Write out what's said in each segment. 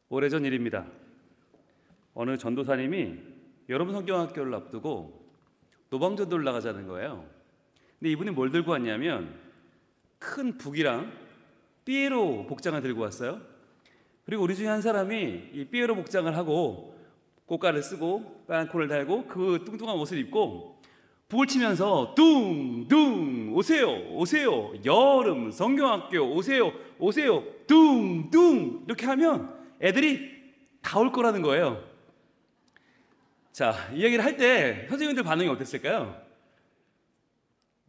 오래전 일입니다. 어느 전도사님이 여러분 성경학교를 앞두고 노방전도를 나가자는 거예요. 근데 이분이 뭘 들고 왔냐면 큰 북이랑 삐에로 복장을 들고 왔어요. 그리고 우리 중에 한 사람이 이 삐에로 복장을 하고 꽃가를 쓰고 빨간 콜을 달고 그 뚱뚱한 옷을 입고 북을 치면서 뚱뚱 오세요 오세요 여름 성경학교 오세요 오세요 뚱뚱 이렇게 하면 애들이 다 올 거라는 거예요. 자, 이 얘기를 할 때 선생님들 반응이 어땠을까요?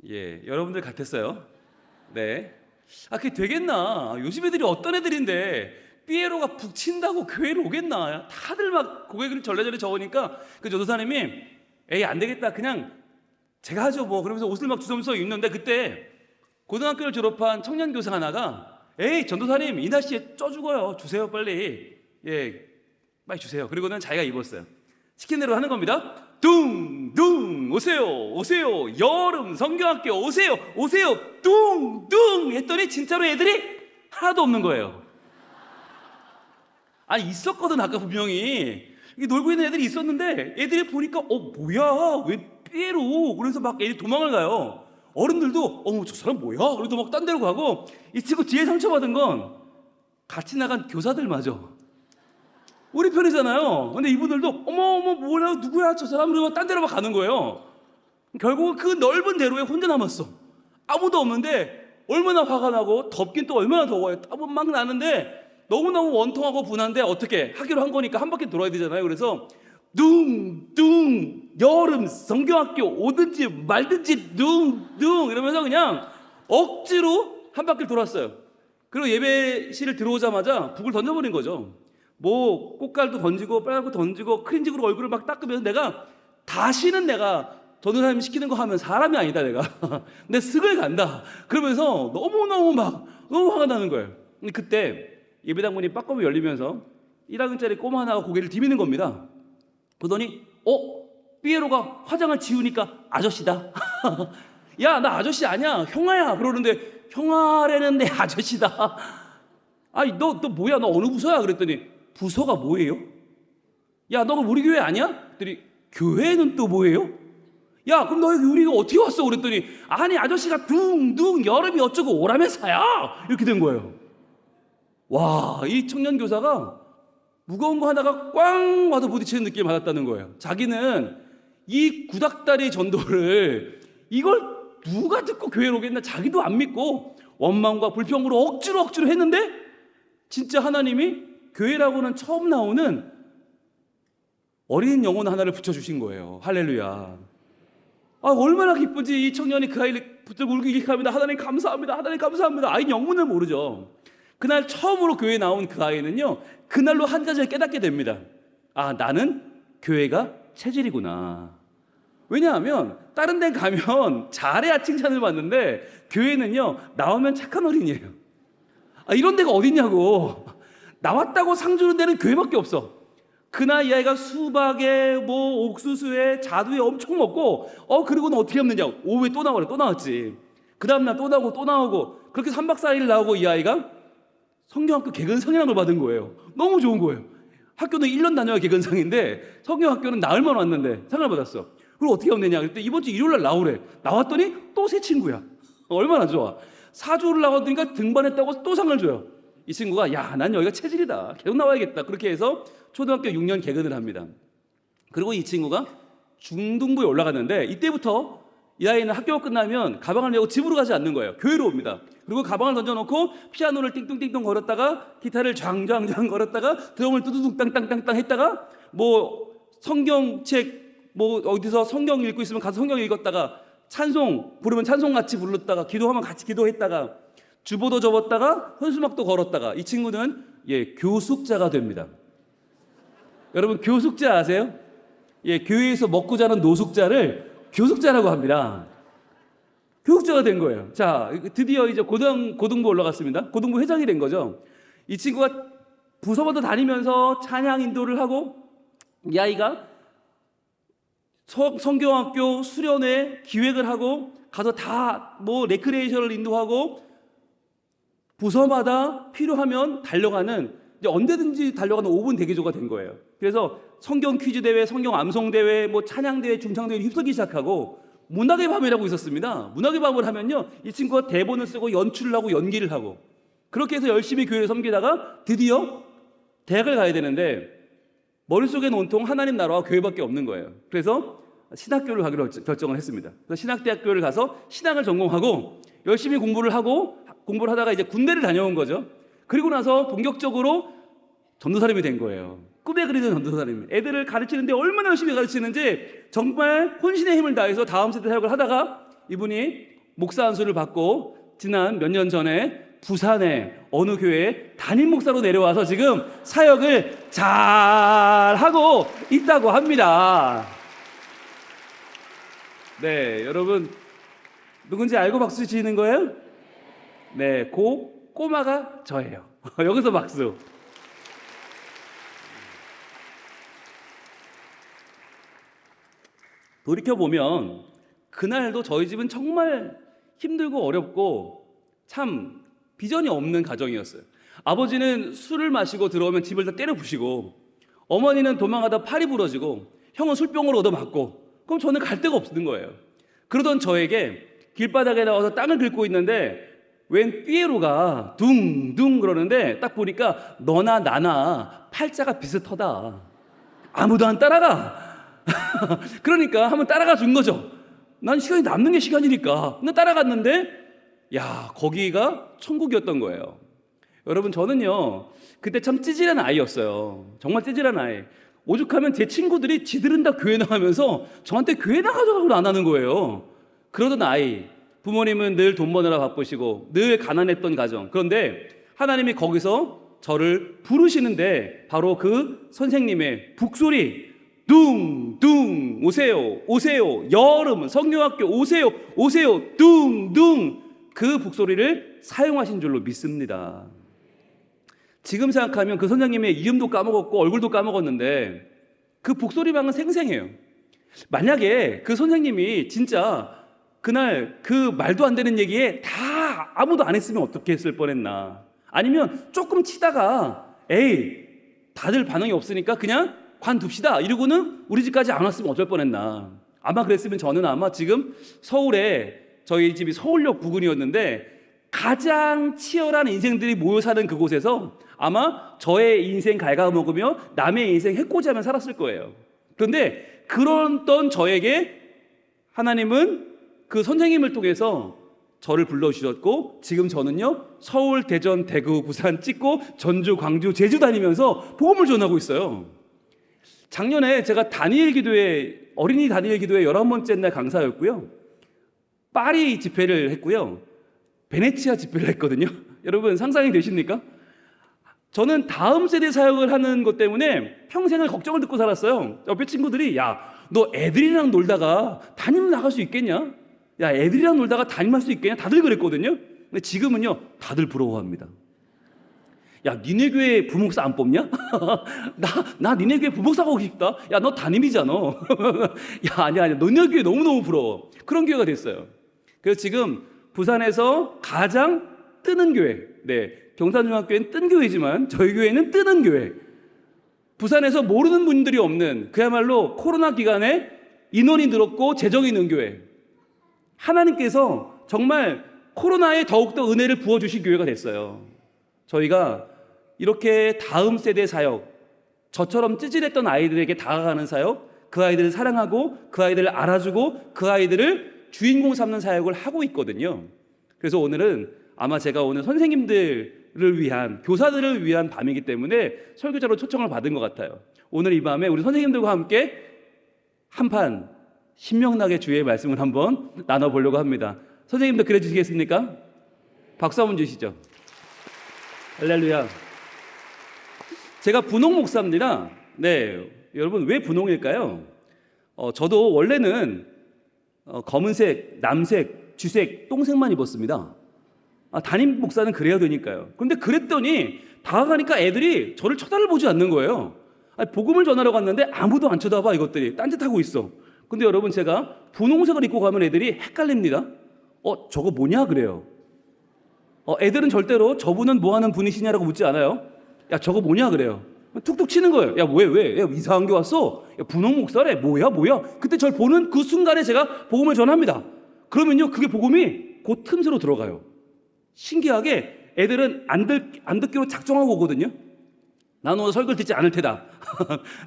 예, 여러분들 같았어요. 네. 그게 되겠나? 요즘 애들이 어떤 애들인데 삐에로가 북친다고 교회를 오겠나? 다들 막 고개를 절레절레 저으니까 그 전도사님이 에이 안 되겠다 그냥 제가 하죠 뭐 그러면서 옷을 막 주섬주섬 입는데 그때 고등학교를 졸업한 청년 교사 하나가 에이 전도사님 이 날씨에 쪄 죽어요 주세요 빨리 예 빨리 주세요. 그리고는 자기가 입었어요. 시킨 대로 하는 겁니다. 뚱뚱 오세요 오세요 여름 성경학교 오세요 오세요 뚱뚱 했더니 진짜로 애들이 하나도 없는 거예요. 아니 있었거든 아까 분명히 놀고 있는 애들이 있었는데 애들이 보니까 뭐야 왜 삐에로 그래서 막 애들이 도망을 가요. 어른들도 저 사람 뭐야 그래도 막 딴 데로 가고 이 친구 뒤에 상처받은 건 같이 나간 교사들마저 우리 편이잖아요. 근데 이분들도 어머 뭐야 누구야 저 사람 그러고 딴 데로 막 가는 거예요. 결국은 그 넓은 대로에 혼자 남았어. 아무도 없는데 얼마나 화가 나고 덥긴 또 얼마나 더워요. 땀은 막 나는데 너무너무 원통하고 분한데 어떻게 하기로 한 거니까 한 바퀴 돌아야 되잖아요. 그래서 둥둥 여름 성경학교 오든지 말든지 둥둥 이러면서 그냥 억지로 한 바퀴를 돌았어요. 그리고 예배실을 들어오자마자 북을 던져버린 거죠. 뭐 꽃갈도 던지고 빨갛고 던지고 크림직으로 얼굴을 막 닦으면서 내가 다시는 내가 전도사님 시키는 거 하면 사람이 아니다 내가 내 쓱을 간다 그러면서 너무 화가 나는 거예요. 근데 그때 예배당 문이 빠꼼히 열리면서 1학년짜리 꼬마 하나가 고개를 디미는 겁니다. 그러더니 삐에로가 화장을 지우니까 아저씨다. 야 나 아저씨 아니야 형아야 그러는데 형아라는 내 아저씨다. 아니 너 뭐야 너 어느 부서야 그랬더니 부서가 뭐예요? 야 너 우리 교회 아니야? 그랬더니 교회는 또 뭐예요? 야 그럼 너 여기 우리가 어떻게 왔어? 그랬더니 아니 아저씨가 둥둥 여름이 어쩌고 오라면서야 이렇게 된 거예요. 와, 이 청년 교사가 무거운 거 하나가 꽝 와서 부딪히는 느낌을 받았다는 거예요. 자기는 이 구닥다리 전도를 이걸 누가 듣고 교회로 오겠나 자기도 안 믿고 원망과 불평으로 억지로 했는데 진짜 하나님이 교회라고는 처음 나오는 어린 영혼 하나를 붙여주신 거예요. 할렐루야. 얼마나 기쁜지 이 청년이 그 아이를 붙들고 울기 일으킵니다. 하나님 감사합니다. 하나님 감사합니다. 아이는 영문을 모르죠. 그날 처음으로 교회에 나온 그 아이는요 그날로 한 가지를 깨닫게 됩니다. 나는 교회가 체질이구나. 왜냐하면 다른 데 가면 잘해야 칭찬을 받는데 교회는요 나오면 착한 어린이에요. 이런 데가 어딨냐고. 나왔다고 상 주는 데는 교회밖에 없어. 그날 이 아이가 수박에 옥수수에 자두에 엄청 먹고 그리고는 어떻게 했느냐 오후에 또 나왔지. 그 다음날 또 나오고 그렇게 3박 4일 나오고 이 아이가 성경학교 개근상이라는 걸 받은 거예요. 너무 좋은 거예요. 학교는 1년 다녀야 개근상인데 성경학교는 나흘만 왔는데 상을 받았어. 그리고 어떻게 하면 되냐 그랬더니 이번 주 일요일날 나오래. 나왔더니 또 새 친구야. 얼마나 좋아. 4주를 나왔으니까 등반했다고 또 상을 줘요. 이 친구가 난 여기가 체질이다 계속 나와야겠다 그렇게 해서 초등학교 6년 개근을 합니다. 그리고 이 친구가 중등부에 올라갔는데 이때부터 이 아이는 학교가 끝나면 가방을 메고 집으로 가지 않는 거예요. 교회로 옵니다. 그리고 가방을 던져놓고 피아노를 띵뚱띵뚱 걸었다가 기타를 쫙쫙쫙 걸었다가 드럼을 뚜두둑 땅땅땅땅 했다가 성경책 어디서 성경 읽고 있으면 가서 성경 읽었다가 찬송 부르면 찬송 같이 불렀다가 기도하면 같이 기도했다가 주보도 접었다가 현수막도 걸었다가 이 친구는 교숙자가 됩니다. 여러분 교숙자 아세요? 교회에서 먹고 자는 노숙자를 교숙자라고 합니다. 교육자가 된 거예요. 자, 드디어 이제 고등부 올라갔습니다. 고등부 회장이 된 거죠. 이 친구가 부서마다 다니면서 찬양 인도를 하고 이 아이가 성경학교 수련회 기획을 하고 가서 다 레크레이션을 인도하고 부서마다 필요하면 달려가는 이제 언제든지 달려가는 5분 대기조가 된 거예요. 그래서 성경 퀴즈 대회, 성경 암송 대회, 뭐 찬양 대회, 중창 대회 휩쓸기 시작하고 문학의 밤이라고 있었습니다. 문학의 밤을 하면요, 이 친구가 대본을 쓰고 연출을 하고 연기를 하고 그렇게 해서 열심히 교회를 섬기다가 드디어 대학을 가야 되는데 머릿속에는 온통 하나님 나라와 교회밖에 없는 거예요. 그래서 신학교를 가기로 결정을 했습니다. 그래서 신학대학교를 가서 신학을 전공하고 열심히 공부를 하다가 이제 군대를 다녀온 거죠. 그리고 나서 본격적으로 전도사님이 된 거예요. 꿈에 그리던 전도사님. 애들을 가르치는데 얼마나 열심히 가르치는지 정말 혼신의 힘을 다해서 다음 세대 사역을 하다가 이분이 목사 안수를 받고 지난 몇 년 전에 부산의 어느 교회에 담임 목사로 내려와서 지금 사역을 잘 하고 있다고 합니다. 네, 여러분 누군지 알고 박수 치시는 거예요? 네, 꼬마가 저예요. 여기서 박수. 돌이켜보면 그날도 저희 집은 정말 힘들고 어렵고 참 비전이 없는 가정이었어요. 아버지는 술을 마시고 들어오면 집을 다 때려 부시고, 어머니는 도망가다 팔이 부러지고, 형은 술병으로 얻어맞고, 그럼 저는 갈 데가 없는 거예요. 그러던 저에게 길바닥에 나와서 땅을 긁고 있는데 웬 삐에로가 둥둥 그러는데 딱 보니까 너나 나나 팔자가 비슷하다. 아무도 안 따라가. 그러니까 한번 따라가 준 거죠. 난 시간이 남는 게 시간이니까. 근데 따라갔는데 야, 거기가 천국이었던 거예요. 여러분, 저는요 그때 참 찌질한 아이였어요. 정말 찌질한 아이. 오죽하면 제 친구들이 지들은 다 교회 나가면서 저한테 교회 나가자고 안 하는 거예요. 그러던 아이. 부모님은 늘 돈 버느라 바쁘시고 늘 가난했던 가정. 그런데 하나님이 거기서 저를 부르시는데 바로 그 선생님의 북소리, 둥둥 오세요 오세요, 여름 성경학교 오세요 오세요, 둥둥, 그 북소리를 사용하신 줄로 믿습니다. 지금 생각하면 그 선생님의 이름도 까먹었고 얼굴도 까먹었는데 그 북소리만은 생생해요. 만약에 그 선생님이 진짜 그날 그 말도 안 되는 얘기에 다 아무도 안 했으면 어떻게 했을 뻔했나. 아니면 조금 치다가 에이 다들 반응이 없으니까 그냥 관둡시다 이러고는 우리 집까지 안 왔으면 어쩔 뻔했나. 아마 그랬으면 저는 아마 지금 서울에, 저희 집이 서울역 부근이었는데 가장 치열한 인생들이 모여 사는 그곳에서 아마 저의 인생 갉아먹으며 남의 인생 해코지하며 살았을 거예요. 그런데 그랬던 저에게 하나님은 그 선생님을 통해서 저를 불러주셨고, 지금 저는요 서울, 대전, 대구, 부산 찍고 전주, 광주, 제주 다니면서 복음을 전하고 있어요. 작년에 제가 다니엘 기도회, 어린이 다니엘 기도회 11번째 날 강사였고요, 파리 집회를 했고요, 베네치아 집회를 했거든요. 여러분 상상이 되십니까? 저는 다음 세대 사역을 하는 것 때문에 평생을 걱정을 듣고 살았어요. 옆에 친구들이 야, 너 애들이랑 놀다가 담임 나갈 수 있겠냐? 야, 애들이랑 놀다가 담임할 수 있겠냐? 다들 그랬거든요. 근데 지금은요 다들 부러워합니다. 야, 니네 교회 부목사 안 뽑냐? 나 니네 교회 부목사 가고 싶다. 야, 너 담임이잖아. 야, 아니야 너네 교회 너무너무 부러워. 그런 교회가 됐어요. 그래서 지금 부산에서 가장 뜨는 교회, 네, 경산중학교는 뜬 교회지만 저희 교회는 뜨는 교회. 부산에서 모르는 분들이 없는, 그야말로 코로나 기간에 인원이 늘었고 재정이 있는 교회. 하나님께서 정말 코로나에 더욱더 은혜를 부어주신 교회가 됐어요. 저희가 이렇게 다음 세대 사역, 저처럼 찌질했던 아이들에게 다가가는 사역, 그 아이들을 사랑하고 그 아이들을 알아주고 그 아이들을 주인공 삼는 사역을 하고 있거든요. 그래서 오늘은 아마 제가 오늘 선생님들을 위한, 교사들을 위한 밤이기 때문에 설교자로 초청을 받은 것 같아요. 오늘 이 밤에 우리 선생님들과 함께 한판 신명나게 주의 말씀을 한번 나눠보려고 합니다. 선생님들 그래 주시겠습니까? 박수 한번 주시죠. 할렐루야. 제가 분홍 목사입니다. 네, 여러분 왜 분홍일까요? 저도 원래는 검은색, 남색, 쥐색, 똥색만 입었습니다. 담임 목사는 그래야 되니까요. 그런데 그랬더니 다가가니까 애들이 저를 쳐다를 보지 않는 거예요. 복음을 전하러 갔는데 아무도 안 쳐다봐. 이것들이 딴짓하고 있어. 근데 여러분, 제가 분홍색을 입고 가면 애들이 헷갈립니다. 저거 뭐냐 그래요. 애들은 절대로 저분은 뭐 하는 분이시냐라고 묻지 않아요. 야 저거 뭐냐 그래요. 툭툭 치는 거예요. 야 왜? 야 이상한 게 왔어. 야 분홍 목사래. 뭐야? 그때 저를 보는 그 순간에 제가 복음을 전합니다. 그러면요 그게 복음이 곧 틈새로 들어가요. 신기하게 애들은 안 듣기로 작정하고 오거든요. 나는 오늘 설교를 듣지 않을 테다.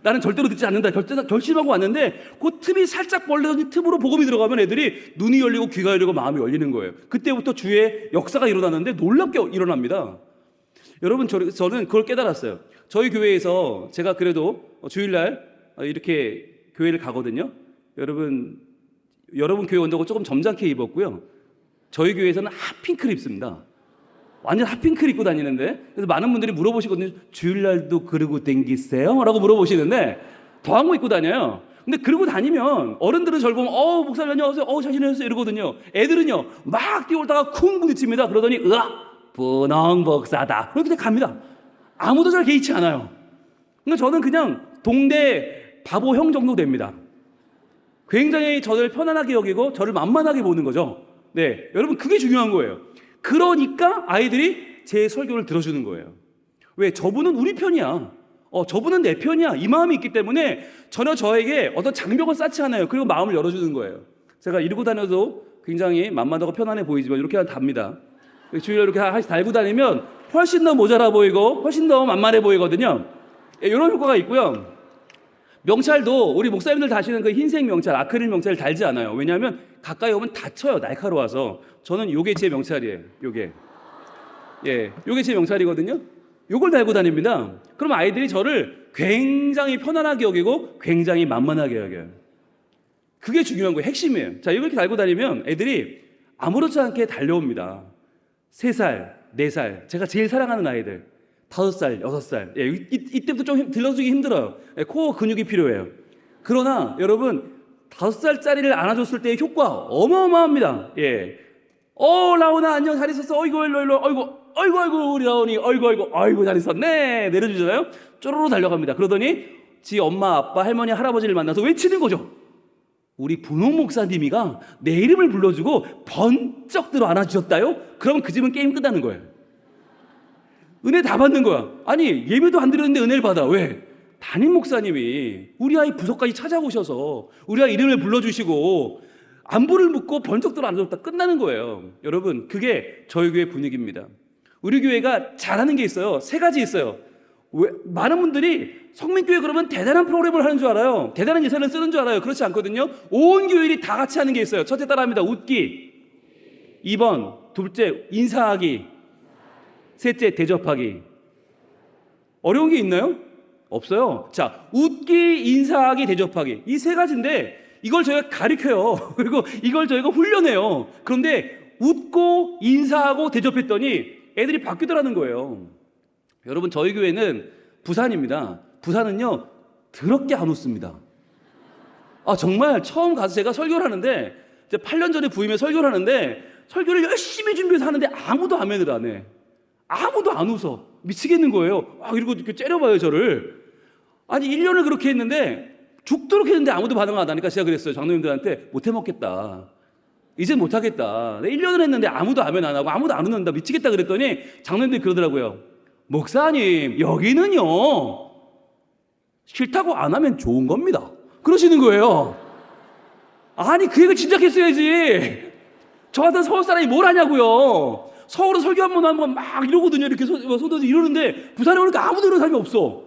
나는 절대로 듣지 않는다. 결심하고 왔는데 그 틈이 살짝 벌려진 틈으로 복음이 들어가면 애들이 눈이 열리고 귀가 열리고 마음이 열리는 거예요. 그때부터 주의 역사가 일어나는데 놀랍게 일어납니다. 여러분 저는 그걸 깨달았어요. 저희 교회에서 제가 그래도 주일날 이렇게 교회를 가거든요. 여러분 교회 온다고 조금 점잖게 입었고요. 저희 교회에서는 핫핑크를 입습니다. 완전 핫핑크를 입고 다니는데 그래서 많은 분들이 물어보시거든요. 주일날도 그러고 댕기세요? 라고 물어보시는데 더한 거 입고 다녀요. 근데 그러고 다니면 어른들은 저를 보면 목사님 안녕하세요. 잘 지내셨어요? 이러거든요. 애들은요 막 뛰어올다가 쿵 부딪힙니다. 그러더니 분홍 목사다. 그렇게 갑니다. 아무도 잘 개의치 않아요. 그러니까 저는 그냥 동네 바보 형 정도 됩니다. 굉장히 저를 편안하게 여기고 저를 만만하게 보는 거죠. 네, 여러분 그게 중요한 거예요. 그러니까 아이들이 제 설교를 들어주는 거예요. 왜? 저분은 우리 편이야. 저분은 내 편이야. 이 마음이 있기 때문에 전혀 저에게 어떤 장벽을 쌓지 않아요. 그리고 마음을 열어주는 거예요. 제가 이러고 다녀도 굉장히 만만하고 편안해 보이지만 이렇게 하면 답니다. 주위에 이렇게 하나씩 달고 다니면 훨씬 더 모자라 보이고 훨씬 더 만만해 보이거든요. 이런 효과가 있고요. 명찰도 우리 목사님들 다시는 그 흰색 명찰, 아크릴 명찰을 달지 않아요. 왜냐하면 가까이 오면 다쳐요. 날카로워서. 저는 요게 제 명찰이에요. 요게 제 명찰이거든요. 요걸 달고 다닙니다. 그럼 아이들이 저를 굉장히 편안하게 여기고 굉장히 만만하게 여겨요. 그게 중요한 거예요. 핵심이에요. 자, 이렇게 달고 다니면 애들이 아무렇지 않게 달려옵니다. 3살, 4살, 제가 제일 사랑하는 아이들 5살, 6살. 이때부터 좀 들러주기 힘들어요. 코어 근육이 필요해요. 그러나 여러분 5살짜리를 안아줬을 때의 효과 어마어마합니다. 라온아 안녕 잘 있었어. 어이구 일로 어이구 우리 라온이 어이구 잘 있었네. 내려주잖아요. 쪼로로 달려갑니다. 그러더니 지 엄마 아빠 할머니 할아버지를 만나서 외치는 거죠. 우리 분홍 목사님이가 내 이름을 불러주고 번쩍 들어 안아주셨다요. 그러면 그 집은 게임 끝나는 거예요. 은혜 다 받는 거야. 아니 예배도 안 드렸는데 은혜를 받아. 왜? 담임 목사님이 우리 아이 부서까지 찾아오셔서 우리 아이 이름을 불러주시고 안부를 묻고 번쩍 들어 안아줬다 끝나는 거예요. 여러분 그게 저희 교회 분위기입니다. 우리 교회가 잘하는 게 있어요. 3가지 있어요. 많은 분들이 성민교회 그러면 대단한 프로그램을 하는 줄 알아요. 대단한 예산을 쓰는 줄 알아요. 그렇지 않거든요. 온 교회들이 다 같이 하는 게 있어요. 첫째 따라합니다. 웃기. 2번 둘째 인사하기. 셋째 대접하기. 어려운 게 있나요? 없어요. 자, 웃기, 인사하기, 대접하기. 이 3가지인데 이걸 저희가 가르쳐요. 그리고 이걸 저희가 훈련해요. 그런데 웃고 인사하고 대접했더니 애들이 바뀌더라는 거예요. 여러분 저희 교회는 부산입니다. 부산은요 더럽게 안 웃습니다. 정말 처음 가서 제가 설교를 하는데 이제 8년 전에 부임에 설교를 하는데 설교를 열심히 준비해서 하는데 아무도 아멘을 안 해. 아무도 안 웃어. 미치겠는 거예요. 이러고 이렇게 째려봐요 저를. 아니 1년을 그렇게 했는데 죽도록 했는데 아무도 반응을 안 하니까 제가 그랬어요. 장로님들한테 못 해먹겠다. 이제 못하겠다. 1년을 했는데 아무도 아멘 안 하고 아무도 안 웃는다. 미치겠다 그랬더니 장로님들이 그러더라고요. 목사님 여기는요 싫다고 안 하면 좋은 겁니다. 그러시는 거예요. 아니 그 얘기를 진작했어야지. 저 같은 서울 사람이 뭘 하냐고요. 서울은 설교 한 번 하면 막 이러거든요. 이렇게 손들어서 이러는데 부산에 오니까 아무도 이런 사람이 없어.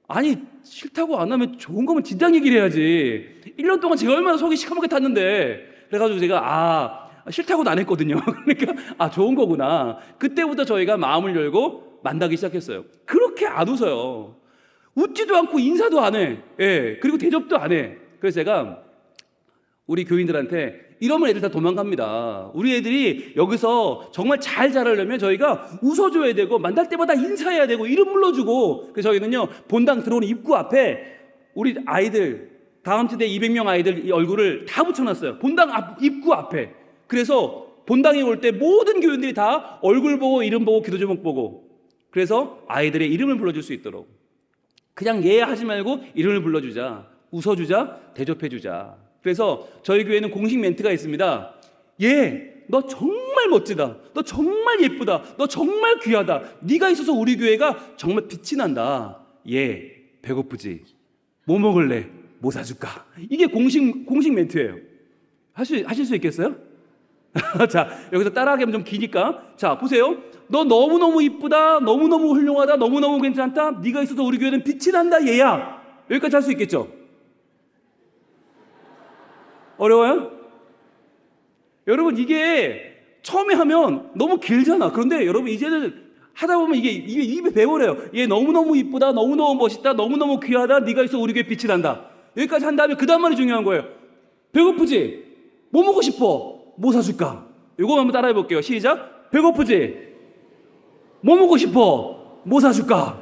아니 싫다고 안 하면 좋은 거면 진작 얘기를 해야지. 1년 동안 제가 얼마나 속이 시커멓게 탔는데. 그래가지고 제가 싫다고는 안 했거든요. 그러니까 좋은 거구나. 그때부터 저희가 마음을 열고 만나기 시작했어요. 그렇게 안 웃어요. 웃지도 않고 인사도 안 해. 그리고 대접도 안 해. 그래서 제가 우리 교인들한테 이러면 애들 다 도망갑니다. 우리 애들이 여기서 정말 잘 자라려면 저희가 웃어줘야 되고 만날 때마다 인사해야 되고 이름 불러주고. 그래서 저희는요 본당 들어오는 입구 앞에 우리 아이들 다음 세대 200명 아이들 얼굴을 다 붙여놨어요. 본당 입구 앞에. 그래서 본당에 올 때 모든 교인들이 다 얼굴 보고 이름 보고 기도 제목 보고. 그래서 아이들의 이름을 불러줄 수 있도록. 그냥 하지 말고 이름을 불러주자. 웃어주자. 대접해주자. 그래서 저희 교회는 공식 멘트가 있습니다. 너 정말 멋지다. 너 정말 예쁘다. 너 정말 귀하다. 네가 있어서 우리 교회가 정말 빛이 난다. 얘 배고프지? 뭐 먹을래? 뭐 사줄까? 이게 공식 멘트예요. 하실 수 있겠어요? 자, 여기서 따라하기 하면 좀 기니까. 자, 보세요. 너 너무너무 이쁘다. 너무너무 훌륭하다. 너무너무 괜찮다. 네가 있어서 우리 교회는 빛이 난다. 얘야. 여기까지 할 수 있겠죠? 어려워요? 여러분, 이게 처음에 하면 너무 길잖아. 그런데 여러분, 이제는 하다 보면 이게 입에 배워래요. 얘 너무너무 이쁘다. 너무너무 멋있다. 너무너무 귀하다. 네가 있어 우리 교회 빛이 난다. 여기까지 한 다음에 그 다음 말이 중요한 거예요. 배고프지? 뭐 먹고 싶어? 뭐 사줄까? 이거 한번 따라해 볼게요. 시작. 배고프지? 뭐 먹고 싶어? 뭐 사줄까?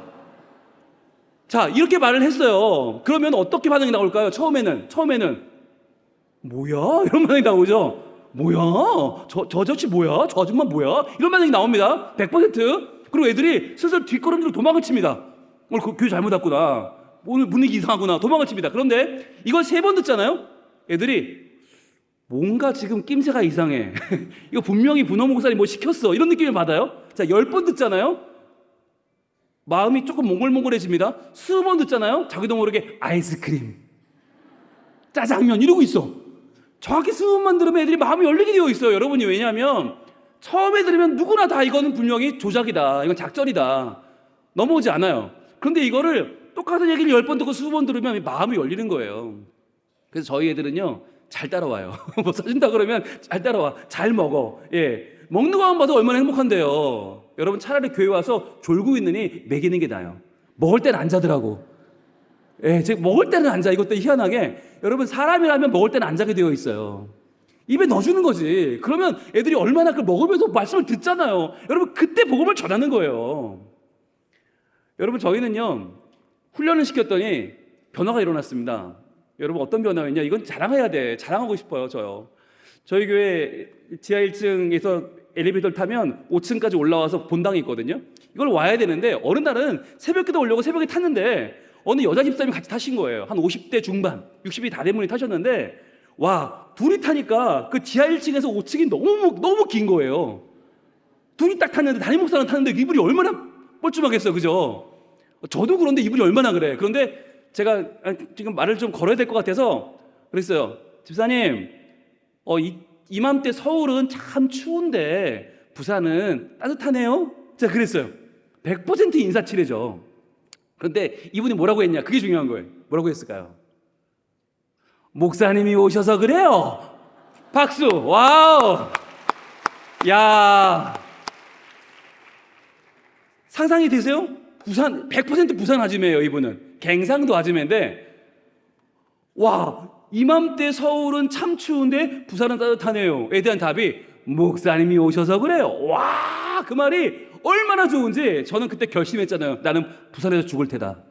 자, 이렇게 말을 했어요. 그러면 어떻게 반응이 나올까요? 처음에는 뭐야? 이런 반응이 나오죠. 뭐야? 저 저치 뭐야? 저 아줌마 뭐야? 이런 반응이 나옵니다. 100%. 그리고 애들이 슬슬 뒷걸음질로 도망을 칩니다. 오늘 교회 잘못 왔구나. 오늘 분위기 이상하구나. 도망을 칩니다. 그런데 이걸 3번 듣잖아요. 애들이 뭔가 지금 낌새가 이상해. 이거 분명히 분호 목사님 뭐 시켰어. 이런 느낌을 받아요. 자, 10번 듣잖아요. 마음이 조금 몽글몽글해집니다. 20번 듣잖아요. 자기도 모르게 아이스크림, 짜장면 이러고 있어. 정확히 20번만 들으면 애들이 마음이 열리게 되어 있어요. 여러분이. 왜냐하면 처음에 들으면 누구나 다 이거는 분명히 조작이다. 이건 작전이다. 넘어오지 않아요. 그런데 이거를 똑같은 얘기를 10번 듣고 20번 들으면 마음이 열리는 거예요. 그래서 저희 애들은요, 잘 따라와요. 뭐 사준다 그러면 잘 따라와. 잘 먹어. 예. 먹는 것만 봐도 얼마나 행복한데요. 여러분, 차라리 교회 와서 졸고 있느니 먹이는 게 나아요. 먹을 땐 안 자더라고. 예, 즉 먹을 때는 안 자. 이것도 희한하게 여러분, 사람이라면 먹을 때는 안 자게 되어 있어요. 입에 넣어주는 거지. 그러면 애들이 얼마나 그 먹으면서 말씀을 듣잖아요. 여러분, 그때 복음을 전하는 거예요. 여러분, 저희는요, 훈련을 시켰더니 변화가 일어났습니다. 여러분, 어떤 변화였냐? 이건 자랑해야 돼. 자랑하고 싶어요, 저요. 저희 교회 지하 1층에서 엘리베이터를 타면 5층까지 올라와서 본당이 있거든요. 이걸 와야 되는데 어느 날은 새벽기도 오려고 새벽에 탔는데 어느 여자 집사님이 같이 타신 거예요. 한 50대 중반, 60이 다 된 분이 타셨는데, 와, 둘이 타니까 그 지하 1층에서 5층이 너무 긴 거예요. 둘이 딱 탔는데, 담임 목사랑 탔는데 이불이 얼마나 뻘쭘하겠어요, 그죠? 저도 그런데 이불이 얼마나 그래. 그런데 제가 지금 말을 좀 걸어야 될 것 같아서 그랬어요. 집사님, 이맘때 서울은 참 추운데 부산은 따뜻하네요. 제가 그랬어요. 100% 인사치레죠. 그런데 이분이 뭐라고 했냐? 그게 중요한 거예요. 뭐라고 했을까요? 목사님이 오셔서 그래요. 박수. 와우. 야, 상상이 되세요? 부산 100% 부산 아줌매예요. 이분은 갱상도 아줌매인데, 와, 이맘때 서울은 참 추운데 부산은 따뜻하네요.에 대한 답이 목사님이 오셔서 그래요. 와, 그 말이 얼마나 좋은지 저는 그때 결심했잖아요. 나는 부산에서 죽을 테다.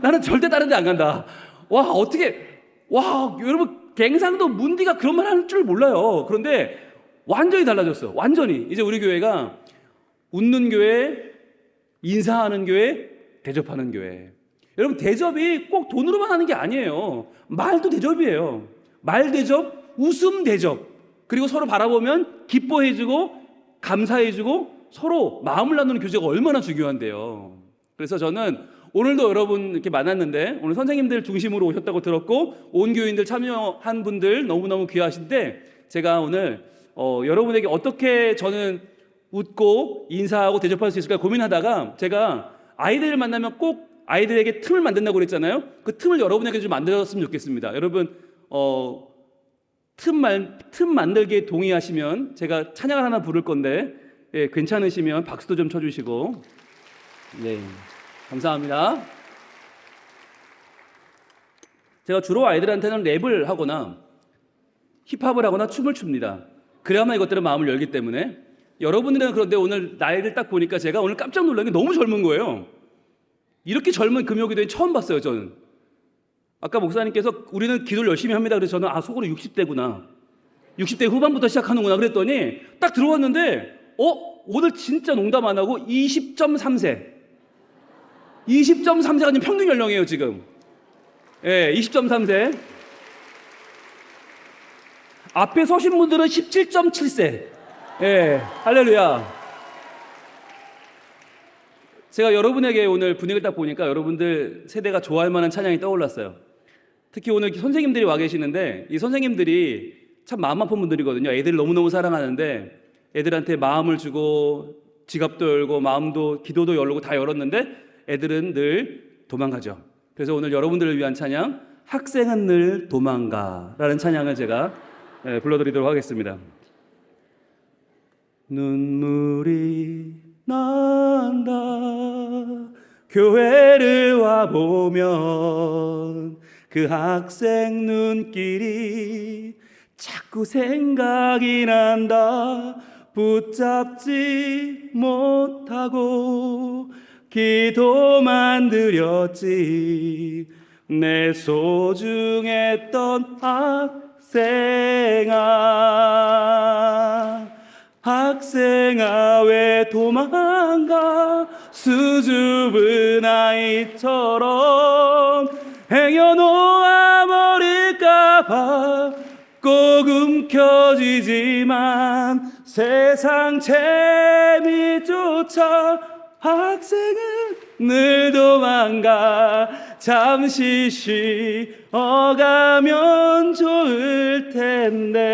나는 절대 다른 데 안 간다. 와, 어떻게, 와, 여러분, 갱상도 문디가 그런 말 할 줄 몰라요. 그런데 완전히 달라졌어. 완전히. 이제 우리 교회가 웃는 교회, 인사하는 교회, 대접하는 교회. 여러분, 대접이 꼭 돈으로만 하는 게 아니에요. 말도 대접이에요. 말 대접, 웃음 대접. 그리고 서로 바라보면 기뻐해주고 감사해주고 서로 마음을 나누는 교제가 얼마나 중요한데요. 그래서 저는 오늘도 여러분 이렇게 만났는데, 오늘 선생님들 중심으로 오셨다고 들었고 온 교인들 참여한 분들 너무너무 귀하신데, 제가 오늘 여러분에게 어떻게 저는 웃고 인사하고 대접할 수 있을까 고민하다가, 제가 아이들을 만나면 꼭 아이들에게 틈을 만든다고 그랬잖아요. 그 틈을 여러분에게 좀 만들었으면 좋겠습니다. 여러분, 틈 만들기에 동의하시면 제가 찬양을 하나 부를 건데, 예, 괜찮으시면 박수도 좀 쳐주시고. 네, 감사합니다. 제가 주로 아이들한테는 랩을 하거나 힙합을 하거나 춤을 춥니다. 그래야만 이것들은 마음을 열기 때문에. 여러분들은 그런데 오늘 나이를 딱 보니까 제가 오늘 깜짝 놀란 게 너무 젊은 거예요. 이렇게 젊은 금요기도인 처음 봤어요, 저는. 아까 목사님께서 우리는 기도를 열심히 합니다. 그래서 저는 속으로 60대구나. 60대 후반부터 시작하는구나 그랬더니 딱 들어왔는데 오늘 진짜 농담 안 하고 20.3세. 20.3세가 지금 평균 연령이에요, 지금. 예, 20.3세. 앞에 서신 분들은 17.7세. 예, 할렐루야. 제가 여러분에게 오늘 분위기를 딱 보니까 여러분들 세대가 좋아할 만한 찬양이 떠올랐어요. 특히 오늘 선생님들이 와 계시는데 이 선생님들이 참 마음 아픈 분들이거든요. 애들 너무너무 사랑하는데 애들한테 마음을 주고 지갑도 열고 마음도 기도도 열고 다 열었는데 애들은 늘 도망가죠. 그래서 오늘 여러분들을 위한 찬양, 학생은 늘 도망가라는 찬양을 제가 불러드리도록 하겠습니다. 눈물이 난다 교회를 와보면 그 학생 눈길이 자꾸 생각이 난다. 붙잡지 못하고 기도만 드렸지 내 소중했던 학생아 왜 도망가 수줍은 아이처럼 행여놓아 버릴까봐 꼭 움켜쥐지만 세상 재미조차 학생은 늘 도망가 잠시 쉬어가면 좋을 텐데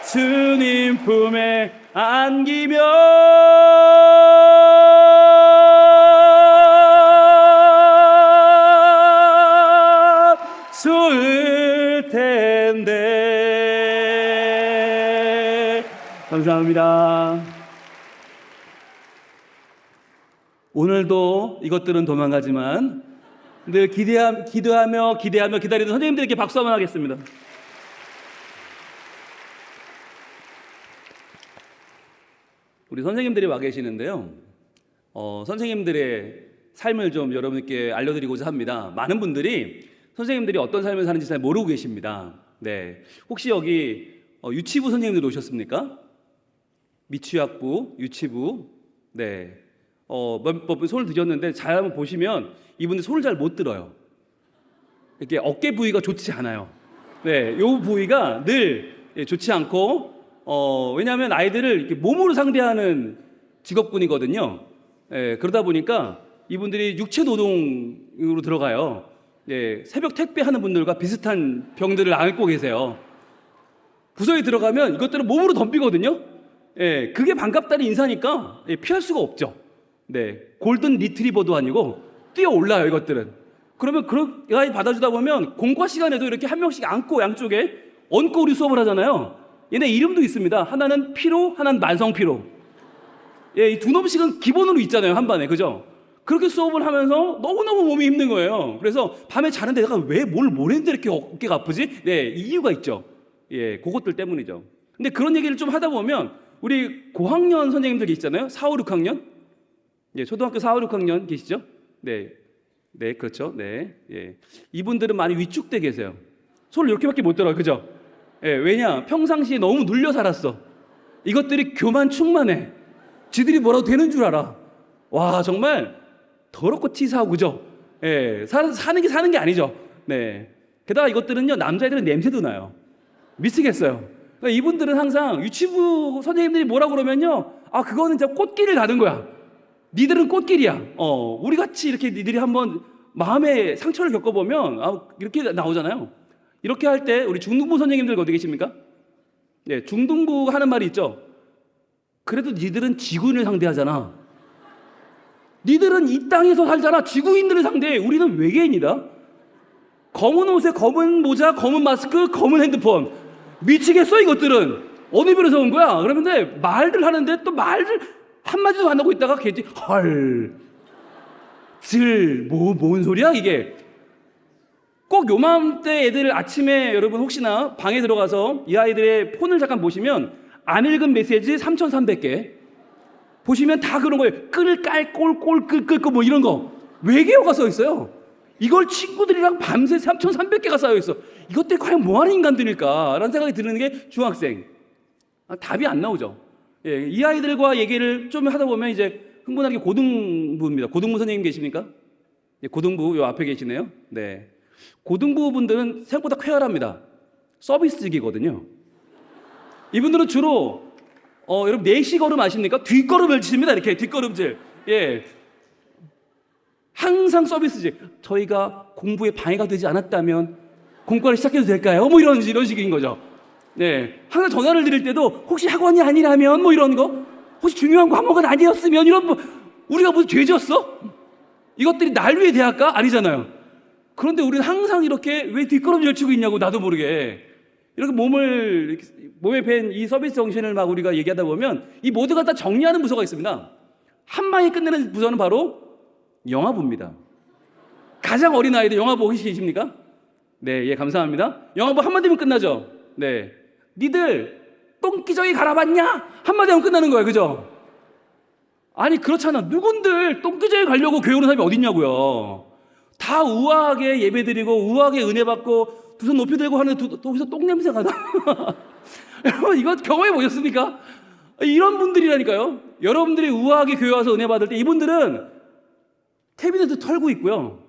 주님 품에 안기면 좋을 텐데. 감사합니다. 오늘도 이것들은 도망가지만 늘 기도하며 기다리던 선생님들에게 박수 한번 하겠습니다. 우리 선생님들이 와 계시는데요. 선생님들의 삶을 좀 여러분께 알려드리고자 합니다. 많은 분들이 선생님들이 어떤 삶을 사는지 잘 모르고 계십니다. 네, 혹시 여기 유치부 선생님들 오셨습니까? 미취학부, 유치부. 네, 몇 분 손을 드셨는데 잘 한번 보시면 이분들 손을 잘 못 들어요. 이렇게 어깨 부위가 좋지 않아요. 네, 이 부위가 늘 좋지 않고 왜냐하면 아이들을 이렇게 몸으로 상대하는 직업군이거든요. 예, 그러다 보니까 이분들이 육체 노동으로 들어가요. 예, 새벽 택배하는 분들과 비슷한 병들을 앓고 계세요. 부서에 들어가면 이것들은 몸으로 덤비거든요. 예, 그게 반갑다는 인사니까 피할 수가 없죠. 네, 골든 리트리버도 아니고 뛰어 올라요 이것들은. 그러면 그렇게 아이 받아주다 보면 공과 시간에도 이렇게 한 명씩 안고 양쪽에 얹고 우리 수업을 하잖아요. 얘네 이름도 있습니다. 하나는 피로, 하나는 만성 피로. 예, 이 두 놈씩은 기본으로 있잖아요 한 반에, 그죠? 그렇게 수업을 하면서 너무너무 몸이 힘든 거예요. 그래서 밤에 자는데 내가 왜 뭘 했는데 이렇게 어깨가 아프지? 네, 이유가 있죠. 예, 그것들 때문이죠. 근데 그런 얘기를 좀 하다 보면 우리 고학년 선생님들 계시잖아요. 4, 5, 6학년. 예, 초등학교 4, 5, 6학년 계시죠? 네, 네, 그렇죠. 네, 예, 이분들은 많이 위축돼 계세요. 손을 이렇게밖에 못 들어요, 그죠? 예, 왜냐? 평상시에 너무 눌려 살았어. 이것들이 교만 충만해. 지들이 뭐라도 되는 줄 알아. 와, 정말 더럽고 치사하고, 그죠? 예, 사는 게 아니죠. 네. 게다가 이것들은요, 남자애들은 냄새도 나요. 미치겠어요. 그러니까 이분들은 항상 유치부 선생님들이 뭐라 그러면요, 아, 그거는 진짜 꽃길을 가는 거야. 니들은 꽃길이야. 우리 같이 이렇게 니들이 한번 마음의 상처를 겪어보면 이렇게 나오잖아요. 이렇게 할 때 우리 중등부 선생님들 어디 계십니까? 네, 중등부 하는 말이 있죠. 그래도 니들은 지구인을 상대하잖아. 니들은 이 땅에서 살잖아. 지구인들을 상대해. 우리는 외계인이다. 검은 옷에 검은 모자, 검은 마스크, 검은 핸드폰. 미치겠어 이것들은. 어느 별에서 온 거야? 그러는데 말들 하는데 또 말들 한마디도 안 하고 있다가 걔지 헐 뭔 소리야 이게. 꼭 요맘때 애들 아침에 여러분 혹시나 방에 들어가서 이 아이들의 폰을 잠깐 보시면 안 읽은 메시지 3,300개 보시면 다 그런 거예요. 끌 뭐 이런 거 외계어가 써 있어요. 이걸 친구들이랑 밤새 3,300개가 쌓여 있어. 이것들 과연 뭐하는 인간들일까 라는 생각이 드는 게 중학생. 답이 안 나오죠. 예, 이 아이들과 얘기를 좀 하다 보면 이제 흥분하게 고등부입니다. 고등부 선생님 계십니까? 예, 고등부 요 앞에 계시네요. 네, 고등부 분들은 생각보다 쾌활합니다. 서비스직이거든요. 이분들은 주로 여러분 내시 걸음 아십니까? 뒷걸음을 칩니다. 이렇게 뒷걸음질. 예. 항상 서비스직. 저희가 공부에 방해가 되지 않았다면 공과를 시작해도 될까요? 뭐 이런 식인 거죠. 네. 항상 전화를 드릴 때도 혹시 학원이 아니라면 뭐 이런 거, 혹시 중요한 과목은 아니었으면 이런 뭐, 우리가 무슨 죄졌어? 이것들이 날 위해 대할까? 아니잖아요. 그런데 우리는 항상 이렇게 왜 뒷걸음질 치고 있냐고 나도 모르게 이렇게 몸에 밴 이 서비스 정신을 막 우리가 얘기하다 보면 이 모두가 다 정리하는 부서가 있습니다. 한 방에 끝내는 부서는 바로 영화부입니다. 가장 어린 아이들 영화부 혹시 계십니까? 네, 예, 감사합니다. 영화부 한마디면 끝나죠. 네, 니들 똥기저귀 갈아봤냐? 한마디 하면 끝나는 거예요, 그죠? 아니 그렇잖아. 누군들 똥기저귀 가려고 교회 오는 사람이 어딨냐고요. 다 우아하게 예배드리고 우아하게 은혜 받고 두 손 높이 들고 하는데 거기서 똥냄새가 나. 여러분 이거 경험해 보셨습니까? 이런 분들이라니까요. 여러분들이 우아하게 교회 와서 은혜 받을 때 이분들은 캐비넷을 털고 있고요.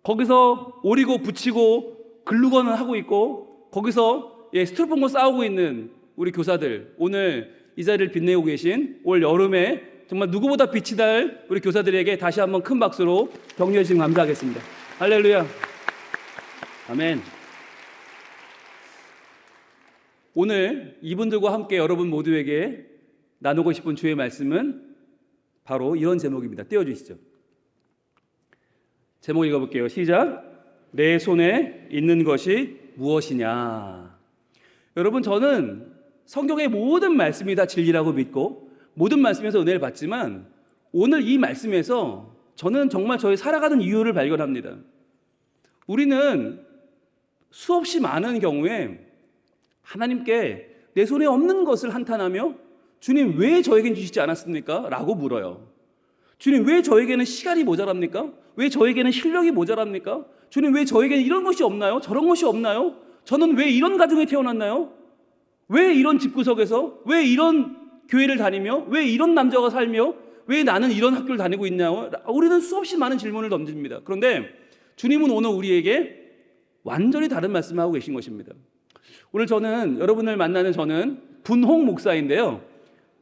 거기서 오리고 붙이고 글루건을 하고 있고 거기서 스티로폼과 싸우고 있는 우리 교사들, 오늘 이 자리를 빛내고 계신 올 여름에 정말 누구보다 빛이 날 우리 교사들에게 다시 한번 큰 박수로 격려해 주시면 감사하겠습니다. 할렐루야. 아멘. 오늘 이분들과 함께 여러분 모두에게 나누고 싶은 주의 말씀은 바로 이런 제목입니다. 띄워주시죠. 제목 읽어볼게요. 시작. 내 손에 있는 것이 무엇이냐. 여러분 저는 성경의 모든 말씀이 다 진리라고 믿고 모든 말씀에서 은혜를 받지만 오늘 이 말씀에서 저는 정말 저희 살아가는 이유를 발견합니다. 우리는 수없이 많은 경우에 하나님께 내 손에 없는 것을 한탄하며 주님 왜 저에겐 주시지 않았습니까? 라고 물어요. 주님 왜 저에게는 시간이 모자랍니까? 왜 저에게는 실력이 모자랍니까? 주님 왜 저에게는 이런 것이 없나요? 저런 것이 없나요? 저는 왜 이런 가정에 태어났나요? 왜 이런 집구석에서? 왜 이런 교회를 다니며? 왜 이런 남자가 살며? 왜 나는 이런 학교를 다니고 있냐고? 우리는 수없이 많은 질문을 던집니다. 그런데 주님은 오늘 우리에게 완전히 다른 말씀을 하고 계신 것입니다. 오늘 여러분을 만나는 저는 분홍 목사인데요.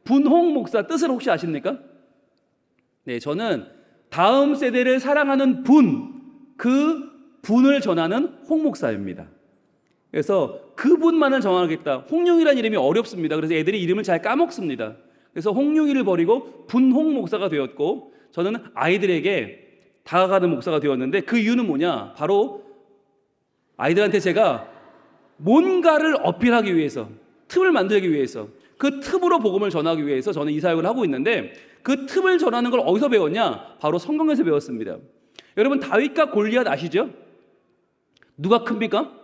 분홍 목사 뜻을 혹시 아십니까? 네, 저는 다음 세대를 사랑하는 그 분을 전하는 홍 목사입니다. 그래서 그분만을 전하겠다. 홍룡이라는 이름이 어렵습니다. 그래서 애들이 이름을 잘 까먹습니다. 그래서 홍룡이를 버리고 분홍 목사가 되었고 저는 아이들에게 다가가는 목사가 되었는데 그 이유는 뭐냐? 바로 아이들한테 제가 뭔가를 어필하기 위해서, 틈을 만들기 위해서, 그 틈으로 복음을 전하기 위해서 저는 이 사역을 하고 있는데 그 틈을 전하는 걸 어디서 배웠냐? 바로 성경에서 배웠습니다. 여러분 다윗과 골리앗 아시죠? 누가 큽니까?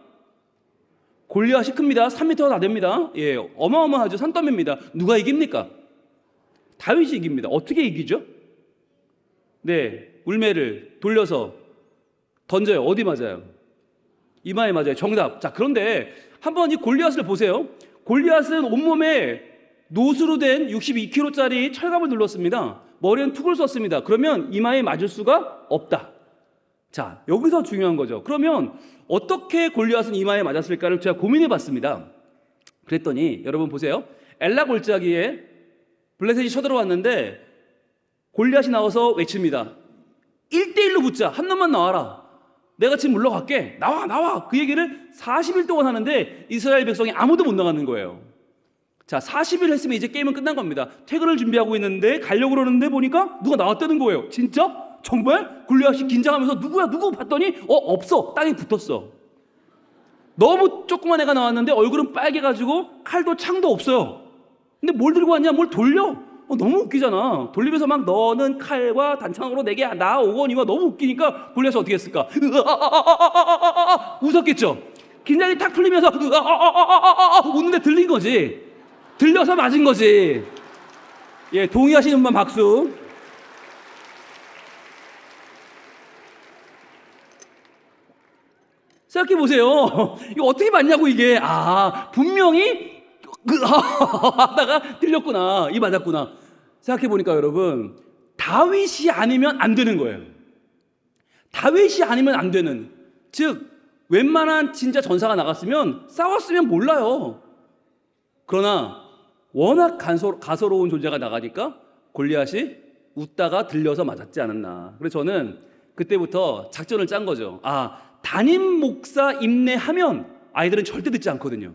골리앗이 큽니다. 3m가 다 됩니다. 예, 어마어마하죠. 산더미입니다. 누가 이깁니까? 다윗이 이깁니다. 어떻게 이기죠? 네, 울매를 돌려서 던져요. 어디 맞아요? 이마에 맞아요. 정답. 자, 그런데 한번 이 골리앗을 보세요. 골리앗은 온몸에 노수로 된 62kg짜리 철갑을 눌렀습니다. 머리엔 툭을 썼습니다. 그러면 이마에 맞을 수가 없다. 자, 여기서 중요한 거죠. 그러면 어떻게 골리앗은 이마에 맞았을까를 제가 고민해 봤습니다. 그랬더니 여러분 보세요. 엘라 골짜기에 블레셋이 쳐들어왔는데 골리앗이 나와서 외칩니다. 1대1로 붙자. 한 놈만 나와라. 내가 지금 물러갈게. 나와. 그 얘기를 40일 동안 하는데 이스라엘 백성이 아무도 못 나가는 거예요. 자, 40일 했으면 이제 게임은 끝난 겁니다. 퇴근을 준비하고 있는데 가려고 그러는데 보니까 누가 나왔다는 거예요. 진짜? 정말? 골리앗이 긴장하면서 누구 봤더니 없어. 땅에 붙었어. 너무 조그만 애가 나왔는데 얼굴은 빨개가지고 칼도 창도 없어요. 근데 뭘 들고 왔냐? 뭘 돌려? 너무 웃기잖아. 돌리면서 막 너는 칼과 단창으로 내게 나오거니와 너무 웃기니까 골리앗이 어떻게 했을까? 웃었겠죠. 긴장이 탁 풀리면서 웃는데 들린 거지. 들려서 맞은 거지. 예, 동의하시는 분 박수. 생각해 보세요. 이거 어떻게 맞냐고 이게. 분명히 하다가 들렸구나. 이 맞았구나. 생각해 보니까 여러분, 다윗이 아니면 안 되는 거예요. 다윗이 아니면 안 되는. 즉 웬만한 진짜 전사가 나갔으면 싸웠으면 몰라요. 그러나 워낙 가소로운 존재가 나가니까 골리앗이 웃다가 들려서 맞았지 않았나. 그래서 저는 그때부터 작전을 짠 거죠. 담임 목사 임내하면 아이들은 절대 듣지 않거든요.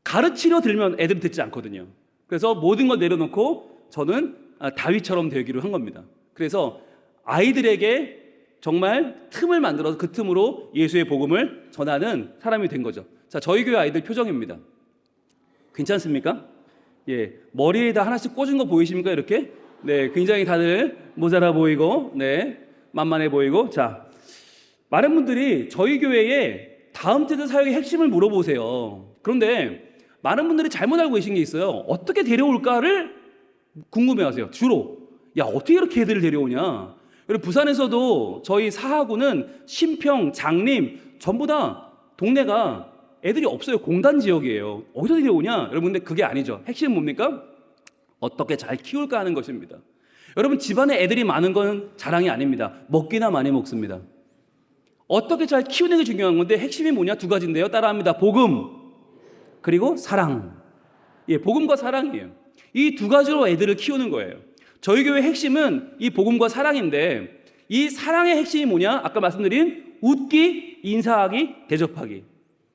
가르치려 들면 애들은 듣지 않거든요. 그래서 모든 걸 내려놓고 저는 다윗처럼 되기로 한 겁니다. 그래서 아이들에게 정말 틈을 만들어서 그 틈으로 예수의 복음을 전하는 사람이 된 거죠. 자, 저희 교회 아이들 표정입니다. 괜찮습니까? 예, 머리에다 하나씩 꽂은 거 보이십니까? 이렇게? 네, 굉장히 다들 모자라 보이고, 네, 만만해 보이고. 자, 많은 분들이 저희 교회에 다음 세대 사역의 핵심을 물어보세요. 그런데 많은 분들이 잘못 알고 계신 게 있어요. 어떻게 데려올까를 궁금해하세요. 주로 어떻게 이렇게 애들을 데려오냐. 여러분, 부산에서도 저희 사하구는 신평, 장림 전부 다 동네가 애들이 없어요. 공단 지역이에요. 어디서 데려오냐? 여러분, 근데 그게 아니죠. 핵심은 뭡니까? 어떻게 잘 키울까 하는 것입니다. 여러분, 집안에 애들이 많은 건 자랑이 아닙니다. 먹기나 많이 먹습니다. 어떻게 잘 키우는 게 중요한 건데 핵심이 뭐냐? 두 가지인데요. 따라합니다. 복음 그리고 사랑. 예, 복음과 사랑이에요. 이 두 가지로 애들을 키우는 거예요. 저희 교회 핵심은 이 복음과 사랑인데, 이 사랑의 핵심이 뭐냐? 아까 말씀드린 웃기, 인사하기, 대접하기.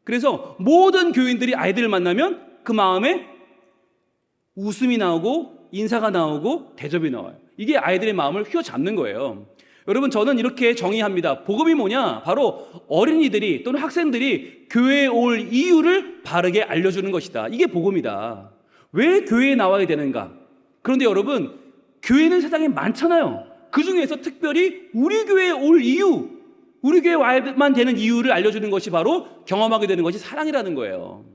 그래서 모든 교인들이 아이들을 만나면 그 마음에 웃음이 나오고 인사가 나오고 대접이 나와요. 이게 아이들의 마음을 휘어잡는 거예요. 여러분, 저는 이렇게 정의합니다. 복음이 뭐냐? 바로 어린이들이 또는 학생들이 교회에 올 이유를 바르게 알려주는 것이다. 이게 복음이다. 왜 교회에 나와야 되는가? 그런데 여러분, 교회는 세상에 많잖아요. 그 중에서 특별히 우리 교회에 올 이유, 우리 교회에 와야만 되는 이유를 알려주는 것이 바로 경험하게 되는 것이 사랑이라는 거예요.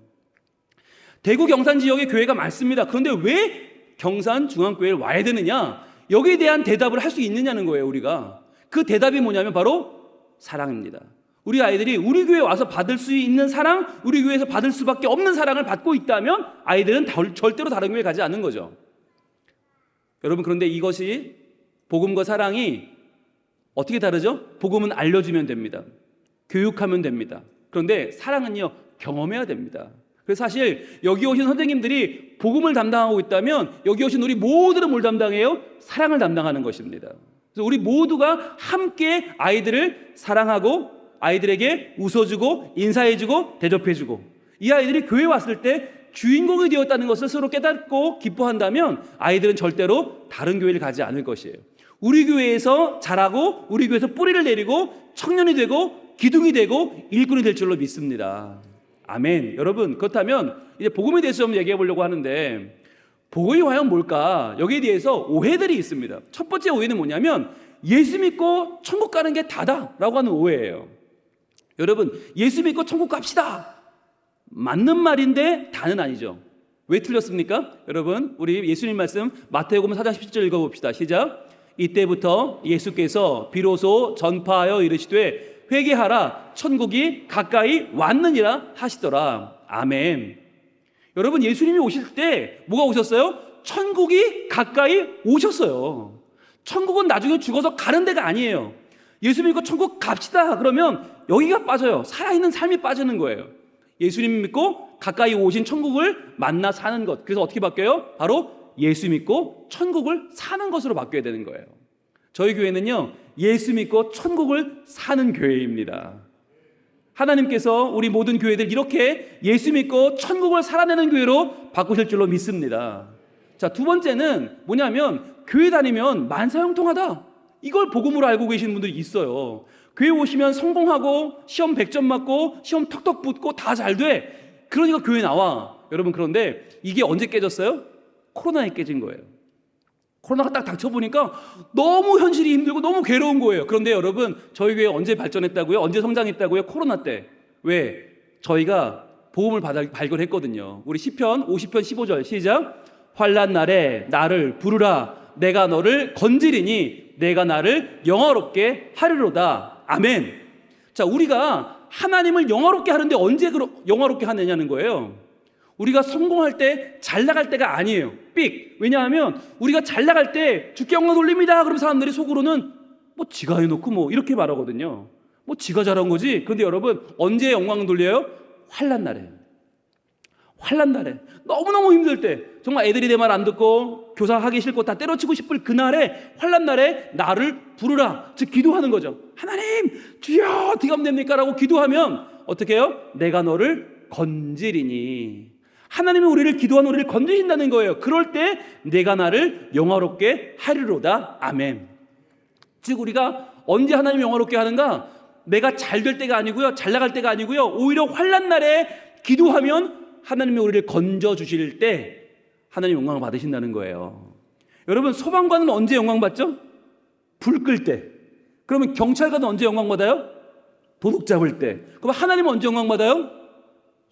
대구 경산 지역에 교회가 많습니다. 그런데 왜 경산 중앙교회에 와야 되느냐? 여기에 대한 대답을 할 수 있느냐는 거예요. 우리가 그 대답이 뭐냐면 바로 사랑입니다. 우리 아이들이 우리 교회에 와서 받을 수 있는 사랑, 우리 교회에서 받을 수밖에 없는 사랑을 받고 있다면 아이들은 절대로 다른 교회에 가지 않는 거죠. 여러분, 그런데 이것이 복음과 사랑이 어떻게 다르죠? 복음은 알려주면 됩니다. 교육하면 됩니다. 그런데 사랑은요, 경험해야 됩니다. 그래서 사실 여기 오신 선생님들이 복음을 담당하고 있다면 여기 오신 우리 모두는 뭘 담당해요? 사랑을 담당하는 것입니다. 그래서 우리 모두가 함께 아이들을 사랑하고 아이들에게 웃어주고 인사해주고 대접해주고, 이 아이들이 교회에 왔을 때 주인공이 되었다는 것을 스스로 깨닫고 기뻐한다면 아이들은 절대로 다른 교회를 가지 않을 것이에요. 우리 교회에서 자라고 우리 교회에서 뿌리를 내리고 청년이 되고 기둥이 되고 일꾼이 될 줄로 믿습니다. 아멘. 여러분, 그렇다면 이제 복음에 대해서 좀 얘기해 보려고 하는데, 복음이 과연 뭘까? 여기에 대해서 오해들이 있습니다. 첫 번째 오해는 뭐냐면 예수 믿고 천국 가는 게 다다라고 하는 오해예요. 여러분, 예수 믿고 천국 갑시다, 맞는 말인데 다는 아니죠. 왜 틀렸습니까? 여러분, 우리 예수님 말씀 마태복음 4장 17절 읽어봅시다. 시작. 이때부터 예수께서 비로소 전파하여 이르시되 회개하라, 천국이 가까이 왔느니라 하시더라. 아멘. 여러분, 예수님이 오실 때 뭐가 오셨어요? 천국이 가까이 오셨어요. 천국은 나중에 죽어서 가는 데가 아니에요. 예수 믿고 천국 갑시다 그러면 여기가 빠져요. 살아있는 삶이 빠지는 거예요. 예수님 믿고 가까이 오신 천국을 만나 사는 것. 그래서 어떻게 바뀌어요? 바로 예수 믿고 천국을 사는 것으로 바뀌어야 되는 거예요. 저희 교회는요, 예수 믿고 천국을 사는 교회입니다. 하나님께서 우리 모든 교회들 이렇게 예수 믿고 천국을 살아내는 교회로 바꾸실 줄로 믿습니다. 자, 두 번째는 뭐냐면 교회 다니면 만사형통하다, 이걸 복음으로 알고 계시는 분들이 있어요. 교회 오시면 성공하고 시험 100점 맞고 시험 턱턱 붙고 다 잘 돼, 그러니까 교회 나와. 여러분, 그런데 이게 언제 깨졌어요? 코로나에 깨진 거예요. 코로나가 딱 닥쳐보니까 너무 현실이 힘들고 너무 괴로운 거예요. 그런데 여러분, 저희 교회 언제 발전했다고요? 언제 성장했다고요? 코로나 때. 왜? 저희가 복음을 발견했거든요. 우리 시편 50편 15절 시작. 환난 날에 나를 부르라, 내가 너를 건지리니 내가 나를 영화롭게 하리로다. 아멘. 자, 우리가 하나님을 영화롭게 하는데 언제 영화롭게 하느냐는 거예요. 우리가 성공할 때, 잘 나갈 때가 아니에요. 삑. 왜냐하면 우리가 잘 나갈 때 주께 영광 돌립니다 그럼 사람들이 속으로는 뭐 지가 해놓고 뭐 이렇게 말하거든요. 뭐 지가 잘한 거지. 그런데 여러분 언제 영광 돌려요? 환난 날에. 환난 날에 너무너무 힘들 때, 정말 애들이 내 말 안 듣고 교사 하기 싫고 다 때려치고 싶을 그날에, 환난 날에 나를 부르라, 즉 기도하는 거죠. 하나님 주여 어떻게 하면 됩니까? 라고 기도하면 어떻게 해요? 내가 너를 건지리니. 하나님이 우리를, 기도하는 우리를 건지신다는 거예요. 그럴 때 내가 나를 영화롭게 하리로다. 아멘. 즉 우리가 언제 하나님 영화롭게 하는가? 내가 잘 될 때가 아니고요, 잘 나갈 때가 아니고요, 오히려 환난 날에 기도하면 하나님이 우리를 건져주실 때 하나님 영광을 받으신다는 거예요. 여러분 소방관은 언제 영광 받죠? 불 끌 때. 그러면 경찰관은 언제 영광 받아요? 도둑 잡을 때. 그럼 하나님은 언제 영광 받아요?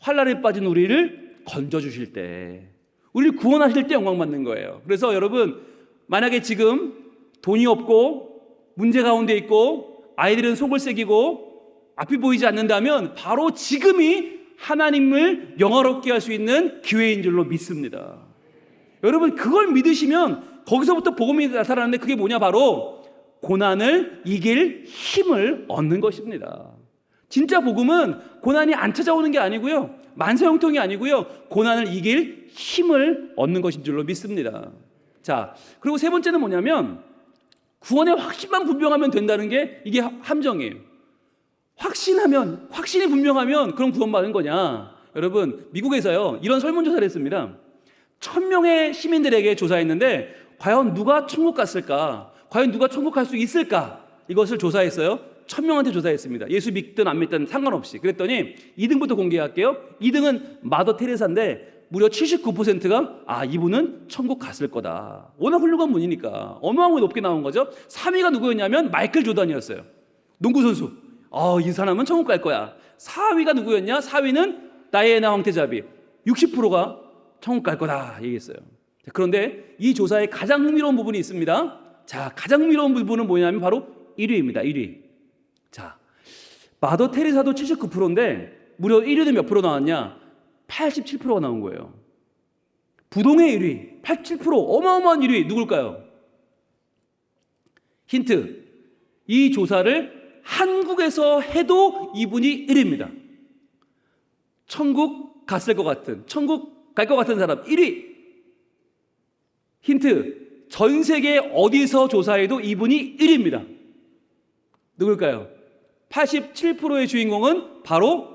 환난에 빠진 우리를 건져주실 때, 우리를 구원하실 때 영광 받는 거예요. 그래서 여러분 만약에 지금 돈이 없고 문제 가운데 있고 아이들은 속을 새기고 앞이 보이지 않는다면 바로 지금이 하나님을 영화롭게 할 수 있는 기회인 줄로 믿습니다. 여러분 그걸 믿으시면 거기서부터 복음이 나타나는데, 그게 뭐냐? 바로 고난을 이길 힘을 얻는 것입니다. 진짜 복음은 고난이 안 찾아오는 게 아니고요, 만사형통이 아니고요, 고난을 이길 힘을 얻는 것인 줄로 믿습니다. 자, 그리고 세 번째는 뭐냐면 구원의 확신만 분명하면 된다는 게 이게 함정이에요. 확신이 분명하면 그럼 구원받은 거냐? 여러분 미국에서요 이런 설문조사를 했습니다. 1000명의 시민들에게 조사했는데 과연 누가 천국 갔을까? 과연 누가 천국 갈 수 있을까? 이것을 조사했어요. 1000명한테 조사했습니다. 예수 믿든 안 믿든 상관없이. 그랬더니 2등부터 공개할게요. 2등은 마더 테레사인데 무려 79%가 이분은 천국 갔을 거다. 워낙 훌륭한 분이니까 어마어마하게 높게 나온 거죠. 3위가 누구였냐면 마이클 조던이었어요. 농구선수. 이 사람은 천국 갈 거야. 4위가 누구였냐? 4위는 다이애나 황태자비. 60%가 천국 갈 거다 얘기했어요. 그런데 이 조사에 가장 흥미로운 부분이 있습니다. 자, 가장 흥미로운 부분은 뭐냐면 바로 1위입니다. 1위. 자, 마더 테레사도 79%인데 무려 1위는 몇 프로 나왔냐? 87%가 나온 거예요. 부동의 1위, 87%, 어마어마한 1위 누굴까요? 힌트. 이 조사를 한국에서 해도 이분이 1위입니다. 천국 갔을 것 같은, 천국 갈 것 같은 사람 1위. 힌트. 전 세계 어디서 조사해도 이분이 1위입니다. 누굴까요? 87%의 주인공은 바로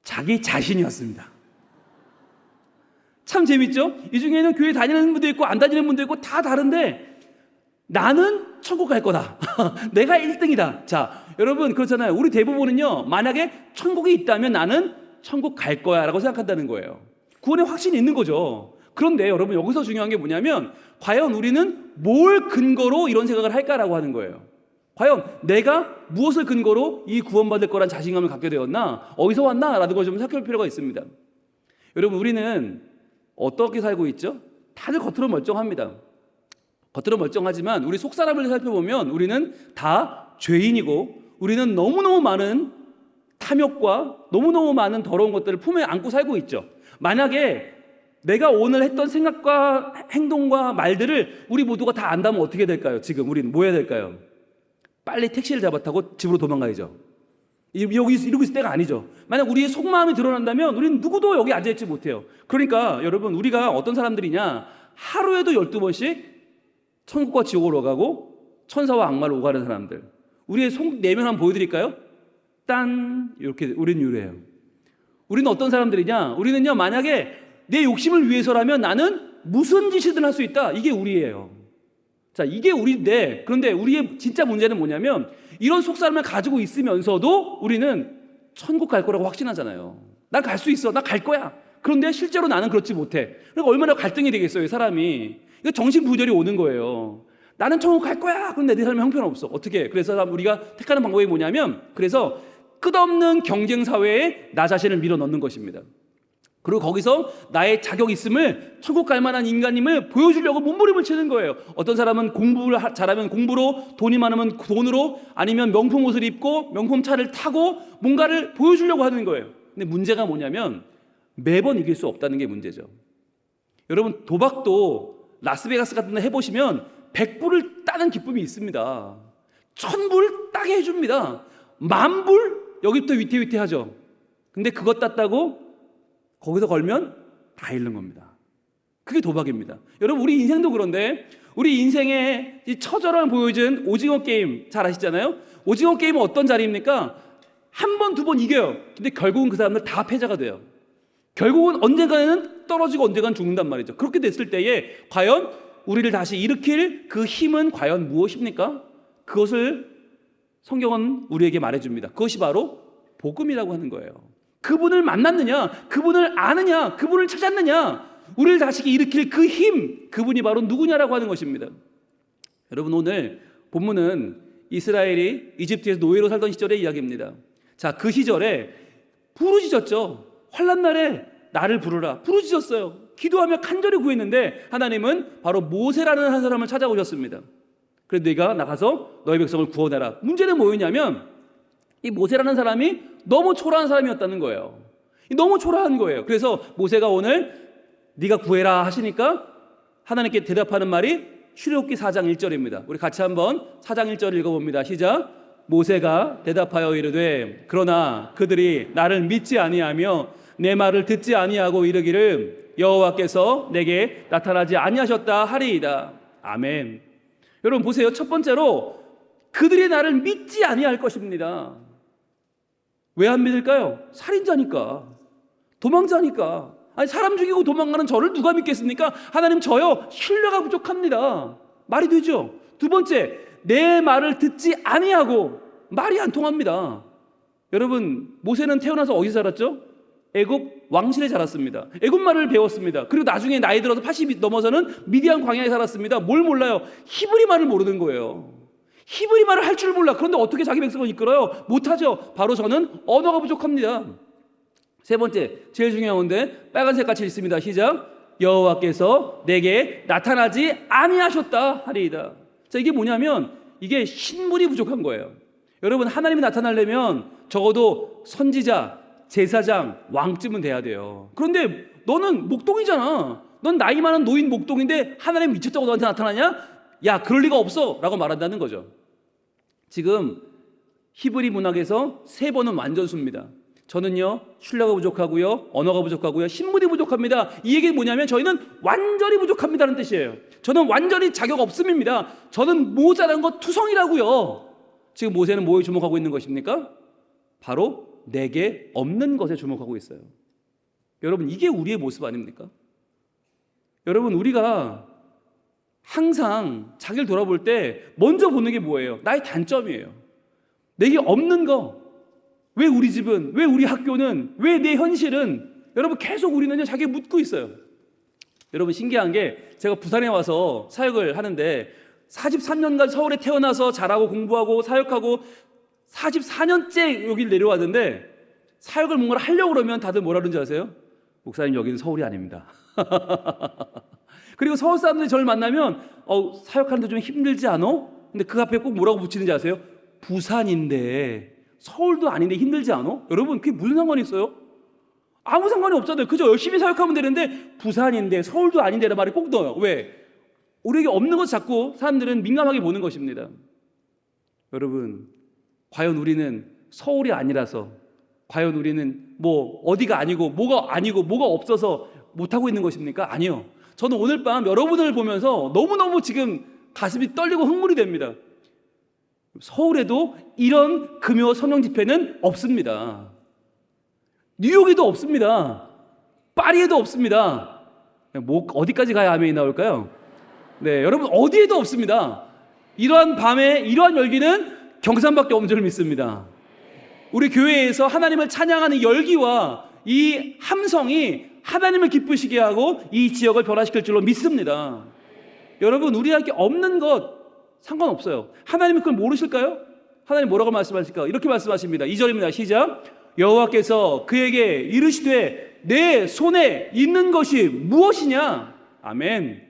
자기 자신이었습니다. 참 재밌죠? 이 중에는 교회 다니는 분도 있고 안 다니는 분도 있고 다 다른데 나는 천국 갈 거다. 내가 1등이다. 자, 여러분 그렇잖아요. 우리 대부분은요, 만약에 천국이 있다면 나는 천국 갈 거야 라고 생각한다는 거예요. 구원의 확신이 있는 거죠. 그런데 여러분 여기서 중요한 게 뭐냐면 과연 우리는 뭘 근거로 이런 생각을 할까라고 하는 거예요. 과연 내가 무엇을 근거로 이 구원받을 거란 자신감을 갖게 되었나? 어디서 왔나? 라는 걸 좀 생각할 필요가 있습니다. 여러분 우리는 어떻게 살고 있죠? 다들 겉으로 멀쩡합니다. 겉으로 멀쩡하지만 우리 속 사람을 살펴보면 우리는 다 죄인이고, 우리는 너무너무 많은 탐욕과 너무너무 많은 더러운 것들을 품에 안고 살고 있죠. 만약에 내가 오늘 했던 생각과 행동과 말들을 우리 모두가 다 안다면 어떻게 될까요? 지금 우리는 뭐 해야 될까요? 빨리 택시를 잡아 타고 집으로 도망가야죠. 여기 이러고 있을 때가 아니죠. 만약 우리의 속마음이 드러난다면 우리는 누구도 여기 앉아있지 못해요. 그러니까 여러분 우리가 어떤 사람들이냐, 하루에도 12번씩 천국과 지옥으로 가고 천사와 악마로 오가는 사람들. 우리의 속 내면 한번 보여드릴까요? 딴 이렇게 우리는 유래해요. 우리는 어떤 사람들이냐? 우리는요 만약에 내 욕심을 위해서라면 나는 무슨 짓이든 할 수 있다. 이게 우리예요. 자, 이게 우리인데, 그런데 우리의 진짜 문제는 뭐냐면 이런 속사람을 가지고 있으면서도 우리는 천국 갈 거라고 확신하잖아요. 난 갈 수 있어. 나 갈 거야. 그런데 실제로 나는 그렇지 못해. 그러니까 얼마나 갈등이 되겠어요, 사람이. 이거 정신부절이 오는 거예요. 나는 천국 갈 거야. 그런데 내 삶에 형편없어. 어떻게? 그래서 우리가 택하는 방법이 뭐냐면, 그래서 끝없는 경쟁 사회에 나 자신을 밀어넣는 것입니다. 그리고 거기서 나의 자격 있음을, 천국 갈 만한 인간임을 보여주려고 몸부림을 치는 거예요. 어떤 사람은 공부를 잘하면 공부로, 돈이 많으면 돈으로, 아니면 명품 옷을 입고 명품 차를 타고 뭔가를 보여주려고 하는 거예요. 근데 문제가 뭐냐면 매번 이길 수 없다는 게 문제죠. 여러분 도박도 라스베가스 같은 데 해보시면 100불을 따는 기쁨이 있습니다. 1000불 따게 해줍니다. 만불? 여기부터 위태위태하죠. 근데 그것 땄다고 거기서 걸면 다 잃는 겁니다. 그게 도박입니다. 여러분, 우리 인생도 그런데 우리 인생의 이 처절함을 보여준 오징어 게임 잘 아시잖아요. 오징어 게임은 어떤 자리입니까? 한 번, 두 번 이겨요. 근데 결국은 그 사람들 다 패자가 돼요. 결국은 언젠가는 떨어지고 언젠가는 죽는단 말이죠. 그렇게 됐을 때에 과연 우리를 다시 일으킬 그 힘은 과연 무엇입니까? 그것을 성경은 우리에게 말해줍니다. 그것이 바로 복음이라고 하는 거예요. 그분을 만났느냐, 그분을 아느냐, 그분을 찾았느냐, 우리를 다시 일으킬 그 힘, 그분이 바로 누구냐라고 하는 것입니다. 여러분, 오늘 본문은 이스라엘이 이집트에서 노예로 살던 시절의 이야기입니다. 자, 그 시절에 부르짖었죠. 환난 날에 나를 부르라. 부르짖었어요. 기도하며 간절히 구했는데 하나님은 바로 모세라는 한 사람을 찾아오셨습니다. 그래서 네가 나가서 너희 백성을 구원해라. 문제는 뭐였냐면 이 모세라는 사람이 너무 초라한 사람이었다는 거예요. 너무 초라한 거예요. 그래서 모세가 오늘 네가 구해라 하시니까 하나님께 대답하는 말이 출애굽기 4장 1절입니다. 우리 같이 한번 4장 1절 읽어봅니다. 시작. 모세가 대답하여 이르되 그러나 그들이 나를 믿지 아니하며 내 말을 듣지 아니하고 이르기를 여호와께서 내게 나타나지 아니하셨다 하리이다. 아멘. 여러분 보세요. 첫 번째로 그들이 나를 믿지 아니할 것입니다. 왜 안 믿을까요? 살인자니까, 도망자니까. 아니, 사람 죽이고 도망가는 저를 누가 믿겠습니까? 하나님, 저요 신뢰가 부족합니다. 말이 되죠? 두 번째, 내 말을 듣지 아니하고. 말이 안 통합니다. 여러분, 모세는 태어나서 어디서 자랐죠? 애굽 왕실에 자랐습니다. 애굽 말을 배웠습니다. 그리고 나중에 나이 들어서 80이 넘어서는 미디안 광야에 살았습니다. 뭘 몰라요? 히브리 말을 모르는 거예요. 히브리 말을 할 줄 몰라. 그런데 어떻게 자기 백성을 이끌어요? 못하죠. 바로 저는 언어가 부족합니다. 세 번째, 제일 중요한 건데 빨간색 같이 읽습니다. 시작. 여호와께서 내게 나타나지 아니하셨다 하리이다. 자, 이게 뭐냐면 이게 신물이 부족한 거예요. 여러분, 하나님이 나타나려면 적어도 선지자, 제사장, 왕쯤은 돼야 돼요. 그런데 너는 목동이잖아. 넌 나이 많은 노인 목동인데 하나님 미쳤다고 너한테 나타나냐? 야, 그럴 리가 없어 라고 말한다는 거죠. 지금 히브리 문학에서 세 번은 완전수입니다. 저는요 신뢰가 부족하고요, 언어가 부족하고요, 신물이 부족합니다. 이 얘기는 뭐냐면 저희는 완전히 부족합니다는 뜻이에요. 저는 완전히 자격 없음입니다. 저는 모자란 것 투성이라고요. 지금 모세는 뭐에 주목하고 있는 것입니까? 바로 내게 없는 것에 주목하고 있어요. 여러분, 이게 우리의 모습 아닙니까? 여러분, 우리가 항상 자기를 돌아볼 때 먼저 보는 게 뭐예요? 나의 단점이에요. 내게 없는 거. 왜 우리 집은, 왜 우리 학교는, 왜 내 현실은, 여러분 계속 우리는요 자기에 묻고 있어요. 여러분, 신기한 게 제가 부산에 와서 사역을 하는데 43년간 서울에 태어나서 자라고 공부하고 사역하고 44년째 여기를 내려왔는데 사역을 뭔가를 하려고 그러면 다들 뭐라 그러는지 아세요? 목사님, 여기는 서울이 아닙니다. 그리고 서울 사람들이 저를 만나면 사역하는데 좀 힘들지 않아? 근데 그 앞에 꼭 뭐라고 붙이는지 아세요? 부산인데, 서울도 아닌데 힘들지 않아? 여러분, 그게 무슨 상관이 있어요? 아무 상관이 없잖아요. 그저 열심히 사역하면 되는데 부산인데 서울도 아닌데 라는 말이 꼭 넣어요. 왜? 우리에게 없는 것 자꾸 사람들은 민감하게 보는 것입니다. 여러분, 과연 우리는 서울이 아니라서, 과연 우리는 뭐 어디가 아니고 뭐가 없어서 못하고 있는 것입니까? 아니요. 저는 오늘 밤 여러분을 보면서 너무너무 지금 가슴이 떨리고 흥분이 됩니다. 서울에도 이런 금요 성령 집회는 없습니다. 뉴욕에도 없습니다. 파리에도 없습니다. 뭐 어디까지 가야 아멘이 나올까요? 네, 여러분, 어디에도 없습니다. 이러한 밤에 이러한 열기는 경산밖에 없는 줄 믿습니다. 우리 교회에서 하나님을 찬양하는 열기와 이 함성이 하나님을 기쁘시게 하고 이 지역을 변화시킬 줄로 믿습니다. 여러분, 우리에게 없는 것 상관없어요. 하나님은 그걸 모르실까요? 하나님 뭐라고 말씀하실까? 이렇게 말씀하십니다. 2절입니다. 시작. 여호와께서 그에게 이르시되 내 손에 있는 것이 무엇이냐? 아멘.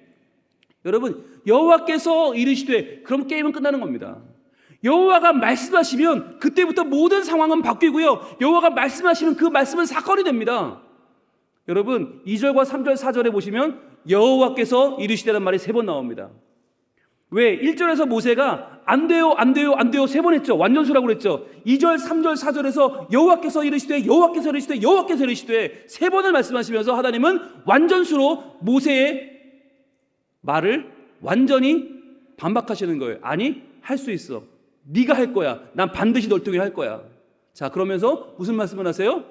여러분, 여호와께서 이르시되, 그럼 게임은 끝나는 겁니다. 여호와가 말씀하시면 그때부터 모든 상황은 바뀌고요, 여호와가 말씀하시면 그 말씀은 사건이 됩니다. 여러분, 2절과 3절 4절에 보시면 여호와께서 이르시되는 말이 3번 나옵니다. 왜 1절에서 모세가 안 돼요, 안 돼요, 안 돼요 3번 했죠. 완전수라고 그랬죠. 2절, 3절, 4절에서 여호와께서 이르시되 여호와께서 이르시되 여호와께서 이르시되 3번을 말씀하시면서 하나님은 완전수로 모세의 말을 완전히 반박하시는 거예요. 아니, 할 수 있어. 네가 할 거야. 난 반드시 널 통해 할 거야. 자, 그러면서 무슨 말씀을 하세요?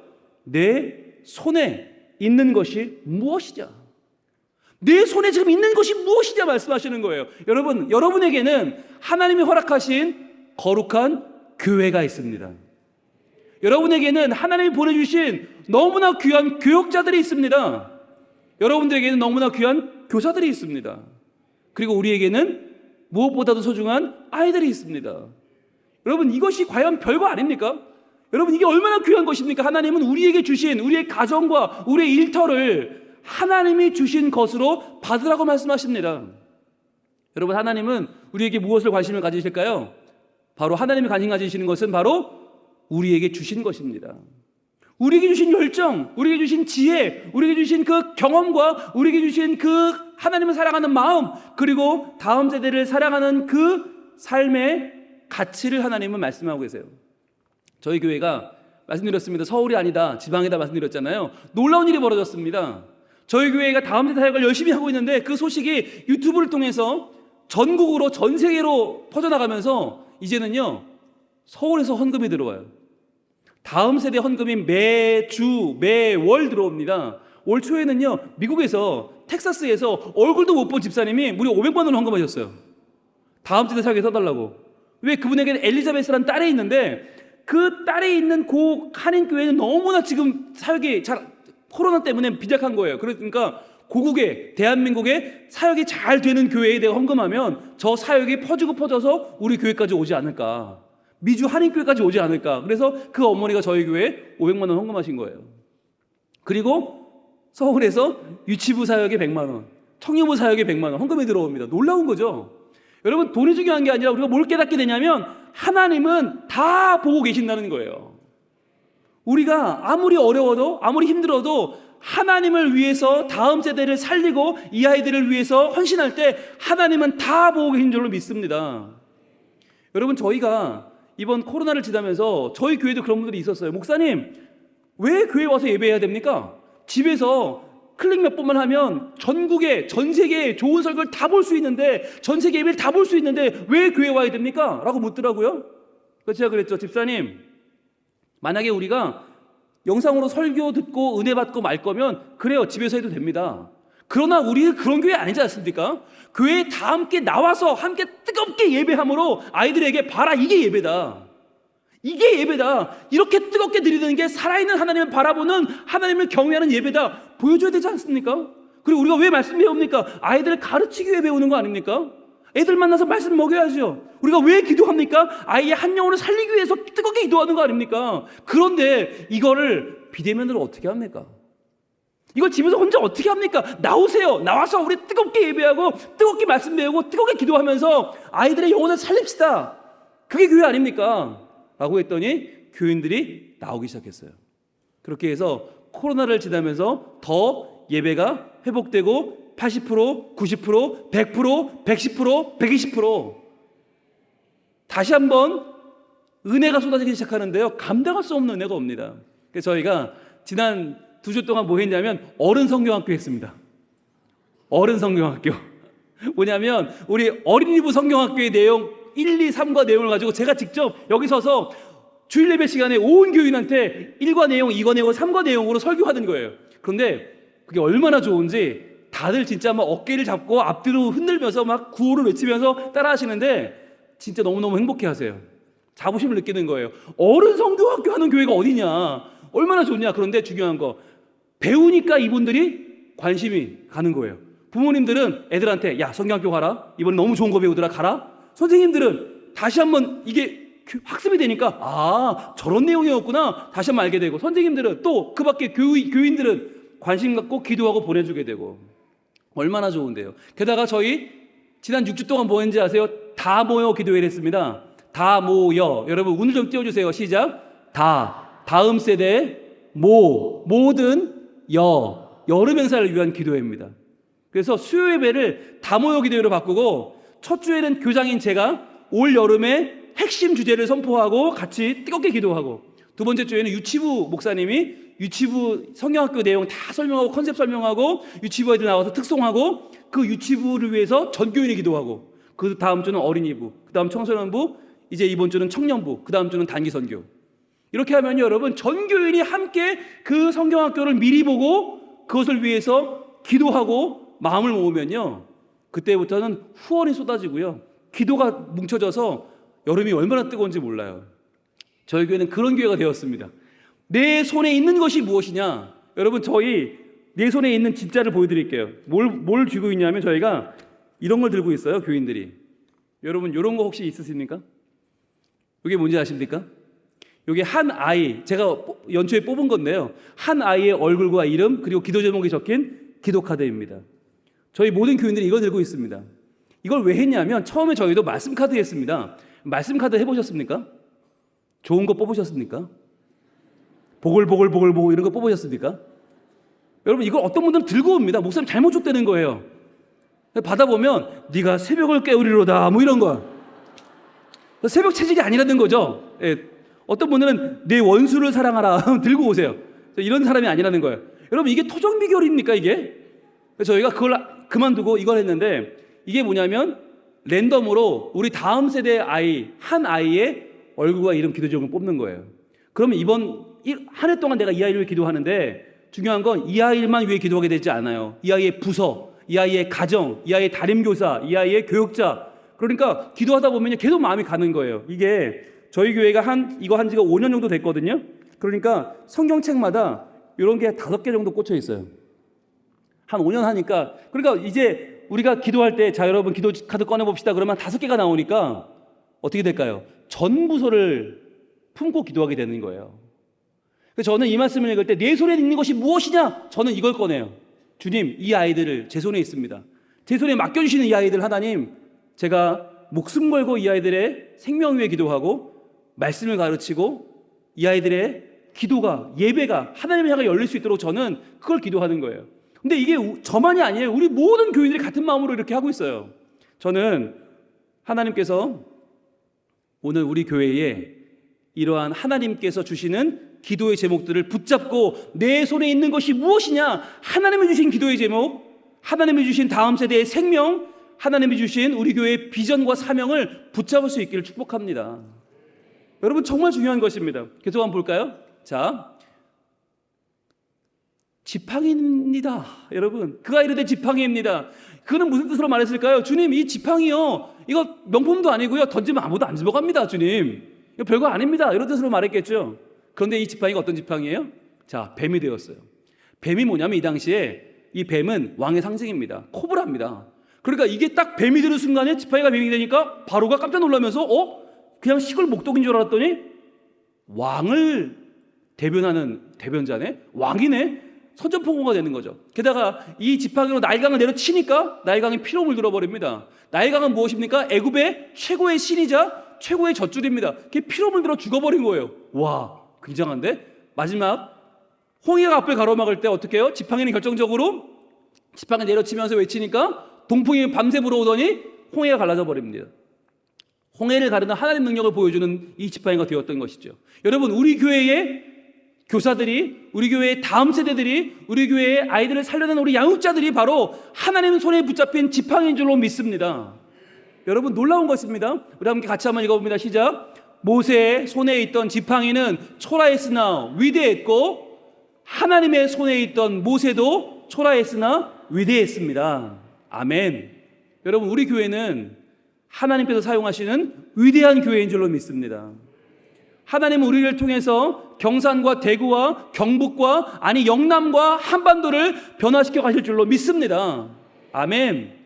내 손에 있는 것이 무엇이냐? 내 손에 지금 있는 것이 무엇이냐 말씀하시는 거예요. 여러분, 여러분에게는 하나님이 허락하신 거룩한 교회가 있습니다. 여러분에게는 하나님이 보내주신 너무나 귀한 교역자들이 있습니다. 여러분들에게는 너무나 귀한 교사들이 있습니다. 그리고 우리에게는 무엇보다도 소중한 아이들이 있습니다. 여러분, 이것이 과연 별거 아닙니까? 여러분, 이게 얼마나 귀한 것입니까? 하나님은 우리에게 주신 우리의 가정과 우리의 일터를 하나님이 주신 것으로 받으라고 말씀하십니다. 여러분, 하나님은 우리에게 무엇을 관심을 가지실까요? 바로 하나님이 관심 가지시는 것은 바로 우리에게 주신 것입니다. 우리에게 주신 열정, 우리에게 주신 지혜, 우리에게 주신 그 경험과 우리에게 주신 그 하나님을 사랑하는 마음, 그리고 다음 세대를 사랑하는 그 삶의 가치를 하나님은 말씀하고 계세요. 저희 교회가 말씀드렸습니다. 서울이 아니다, 지방이다 말씀드렸잖아요. 놀라운 일이 벌어졌습니다. 저희 교회가 다음 세대 사역을 열심히 하고 있는데 그 소식이 유튜브를 통해서 전국으로, 전 세계로 퍼져나가면서 이제는요, 서울에서 헌금이 들어와요. 다음 세대 헌금이 매주, 매월 들어옵니다. 올 초에는요, 미국에서, 텍사스에서 얼굴도 못 본 집사님이 무려 500만 원을 헌금하셨어요. 다음 세대 사역에 써달라고. 왜? 그분에게는 엘리자베스라는 딸이 있는데 그 딸이 있는 그 한인교회는 너무나 지금 사역이 코로나 때문에 비약한 거예요. 그러니까 고국에, 대한민국에 사역이 잘 되는 교회에 내가 헌금하면 저 사역이 퍼져서 우리 교회까지 오지 않을까, 미주 한인교회까지 오지 않을까. 그래서 그 어머니가 저희 교회에 500만 원 헌금하신 거예요. 그리고 서울에서 유치부 사역에 100만 원, 청년부 사역에 100만 원 헌금이 들어옵니다. 놀라운 거죠. 여러분, 돈이 중요한 게 아니라 우리가 뭘 깨닫게 되냐면 하나님은 다 보고 계신다는 거예요. 우리가 아무리 어려워도, 아무리 힘들어도 하나님을 위해서 다음 세대를 살리고 이 아이들을 위해서 헌신할 때 하나님은 다 보고 계신 줄로 믿습니다. 여러분, 저희가 이번 코로나를 지나면서 저희 교회도 그런 분들이 있었어요. 목사님, 왜 교회 와서 예배해야 됩니까? 집에서 클릭 몇 번만 하면 전국에, 전 세계에 좋은 설교를 다 볼 수 있는데, 전 세계 예배를 다 볼 수 있는데 왜 교회 와야 됩니까? 라고 묻더라고요. 그래서 제가 그랬죠. 집사님, 만약에 우리가 영상으로 설교 듣고 은혜 받고 말 거면 그래요, 집에서 해도 됩니다. 그러나 우리는 그런 교회 아니지 않습니까? 교회에 다 함께 나와서 함께 뜨겁게 예배함으로 아이들에게 봐라, 이게 예배다, 이게 예배다, 이렇게 뜨겁게 드리는 게 살아있는 하나님을 바라보는, 하나님을 경외하는 예배다 보여줘야 되지 않습니까? 그리고 우리가 왜 말씀 배웁니까? 아이들을 가르치기 위해 배우는 거 아닙니까? 애들 만나서 말씀 먹여야죠. 우리가 왜 기도합니까? 아이의 한 영혼을 살리기 위해서 뜨겁게 기도하는 거 아닙니까? 그런데 이거를 비대면으로 어떻게 합니까? 이걸 집에서 혼자 어떻게 합니까? 나오세요. 나와서 우리 뜨겁게 예배하고 뜨겁게 말씀 배우고 뜨겁게 기도하면서 아이들의 영혼을 살립시다. 그게 교회 아닙니까? 라고 했더니 교인들이 나오기 시작했어요. 그렇게 해서 코로나를 지나면서 더 예배가 회복되고 80%, 90%, 100%, 110%, 120% 다시 한번 은혜가 쏟아지기 시작하는데요, 감당할 수 없는 은혜가 옵니다. 그래서 저희가 지난 2주 동안 뭐 했냐면 어른 성경학교 했습니다. 어른 성경학교 뭐냐면 우리 어린이부 성경학교의 내용 1, 2, 3과 내용을 가지고 제가 직접 여기 서서 주일 예배 시간에 온 교인한테 1과 내용, 2과 내용, 3과 내용으로 설교하는 거예요. 그런데 그게 얼마나 좋은지 다들 진짜 막 어깨를 잡고 앞뒤로 흔들면서 막 구호를 외치면서 따라 하시는데 진짜 너무너무 행복해 하세요. 자부심을 느끼는 거예요. 어른 성경학교 하는 교회가 어디냐, 얼마나 좋냐. 그런데 중요한 거, 배우니까 이분들이 관심이 가는 거예요. 부모님들은 애들한테 야, 성경학교 가라, 이번에 너무 좋은 거 배우더라, 가라. 선생님들은 다시 한번 이게 학습이 되니까 아, 저런 내용이었구나, 다시 한번 알게 되고, 선생님들은 또 그 밖에 교인들은 관심 갖고 기도하고 보내주게 되고, 얼마나 좋은데요. 게다가 저희 지난 6주 동안 뭐 했는지 아세요? 다 모여 기도회를 했습니다. 다 모여. 여러분 운을 좀 띄워주세요. 시작. 다음 세대, 모든 여름 행사를 위한 기도회입니다. 그래서 수요 예배를 다 모여 기도회로 바꾸고 첫 주에는 교장인 제가 올 여름에 핵심 주제를 선포하고 같이 뜨겁게 기도하고, 두 번째 주에는 유치부 목사님이 유치부 성경학교 내용 다 설명하고 컨셉 설명하고 유치부 애들 나와서 특송하고 그 유치부를 위해서 전교인이 기도하고, 그 다음 주는 어린이부, 그 다음 청소년부, 이제 이번 주는 청년부, 그 다음 주는 단기 선교. 이렇게 하면 여러분 전교인이 함께 그 성경학교를 미리 보고 그것을 위해서 기도하고 마음을 모으면요, 그때부터는 후원이 쏟아지고요, 기도가 뭉쳐져서 여름이 얼마나 뜨거운지 몰라요. 저희 교회는 그런 교회가 되었습니다. 내 손에 있는 것이 무엇이냐? 여러분, 저희 내 손에 있는 진짜를 보여드릴게요. 뭘 쥐고 있냐면 저희가 이런 걸 들고 있어요, 교인들이. 여러분, 이런 거 혹시 있으십니까? 이게 뭔지 아십니까? 이게 한 아이, 제가 연초에 뽑은 건데요, 한 아이의 얼굴과 이름 그리고 기도 제목이 적힌 기도 카드입니다. 저희 모든 교인들이 이걸 들고 있습니다. 이걸 왜 했냐면 처음에 저희도 말씀 카드 했습니다. 말씀 카드 해보셨습니까? 좋은 거 뽑으셨습니까? 보글보글 이런 거 뽑으셨습니까? 여러분, 이걸 어떤 분들은 들고 옵니다. 목사님 잘못 줬다는 거예요. 받아보면 네가 새벽을 깨우리로다 뭐 이런 거. 새벽 체질이 아니라는 거죠. 예. 어떤 분들은 내 원수를 사랑하라 들고 오세요. 이런 사람이 아니라는 거예요. 여러분, 이게 토종 비결입니까 이게? 그래서 저희가 그걸 그만두고 이걸 했는데, 이게 뭐냐면 랜덤으로 우리 다음 세대의 아이 한 아이의 얼굴과 이름 기도 제목을 뽑는 거예요. 그러면 이번 한 해 동안 내가 이 아이를 위해 기도하는데, 중요한 건 이 아이만 위해 기도하게 되지 않아요. 이 아이의 부서, 이 아이의 가정, 이 아이의 담임교사, 이 아이의 교육자. 그러니까 기도하다 보면 계속 마음이 가는 거예요. 이게 저희 교회가 이거 한 지가 5년 정도 됐거든요. 그러니까 성경책마다 이런 게 5개 정도 꽂혀 있어요. 한 5년 하니까, 그러니까 이제 우리가 기도할 때, 자 여러분 기도 카드 꺼내봅시다 그러면 5개가 나오니까 어떻게 될까요? 전 부서를 품고 기도하게 되는 거예요. 그래서 저는 이 말씀을 읽을 때 내 손에 있는 것이 무엇이냐? 저는 이걸 꺼내요. 주님, 이 아이들을 제 손에 있습니다. 제 손에 맡겨주시는 이 아이들 하나님, 제가 목숨 걸고 이 아이들의 생명 위에 기도하고 말씀을 가르치고 이 아이들의 기도가, 예배가 하나님을 향해 열릴 수 있도록 저는 그걸 기도하는 거예요. 근데 이게 저만이 아니에요. 우리 모든 교인들이 같은 마음으로 이렇게 하고 있어요. 저는 하나님께서 오늘 우리 교회에 이러한 하나님께서 주시는 기도의 제목들을 붙잡고 내 손에 있는 것이 무엇이냐? 하나님이 주신 기도의 제목, 하나님이 주신 다음 세대의 생명, 하나님이 주신 우리 교회의 비전과 사명을 붙잡을 수 있기를 축복합니다. 여러분, 정말 중요한 것입니다. 계속 한번 볼까요? 자, 지팡이입니다. 여러분, 그가 이르되 지팡이입니다. 그는 무슨 뜻으로 말했을까요? 주님, 이 지팡이요, 이거 명품도 아니고요, 던지면 아무도 안 집어갑니다. 주님, 이거 별거 아닙니다. 이런 뜻으로 말했겠죠. 그런데 이 지팡이가 어떤 지팡이예요? 자, 뱀이 되었어요. 뱀이 뭐냐면 이 당시에 이 뱀은 왕의 상징입니다. 코브라입니다. 그러니까 이게 딱 뱀이 되는 순간에 지팡이가 뱀이 되니까 바로가 깜짝 놀라면서 그냥 시골 목독인 줄 알았더니 왕을 대변하는 대변자네? 왕이네? 선전포고가 되는 거죠. 게다가 이 지팡이로 나일강을 내려치니까 나일강이 피로 물들어버립니다. 나일강은 무엇입니까? 애굽의 최고의 신이자 최고의 젖줄입니다. 그게 피로 물들어 죽어버린 거예요. 와, 굉장한데? 마지막 홍해가 앞을 가로막을 때 어떻게 해요? 지팡이는 결정적으로 지팡이 내려치면서 외치니까 동풍이 밤새 불어오더니 홍해가 갈라져 버립니다. 홍해를 가르는 하나님 능력을 보여주는 이 지팡이가 되었던 것이죠. 여러분, 우리 교회의 교사들이, 우리 교회의 다음 세대들이, 우리 교회의 아이들을 살려내는 우리 양육자들이 바로 하나님 손에 붙잡힌 지팡이인 줄로 믿습니다. 여러분, 놀라운 것입니다. 우리 함께 같이 한번 읽어봅니다. 시작. 모세의 손에 있던 지팡이는 초라했으나 위대했고 하나님의 손에 있던 모세도 초라했으나 위대했습니다. 아멘. 여러분, 우리 교회는 하나님께서 사용하시는 위대한 교회인 줄로 믿습니다. 하나님은 우리를 통해서 경산과 대구와 경북과 영남과 한반도를 변화시켜 가실 줄로 믿습니다. 아멘.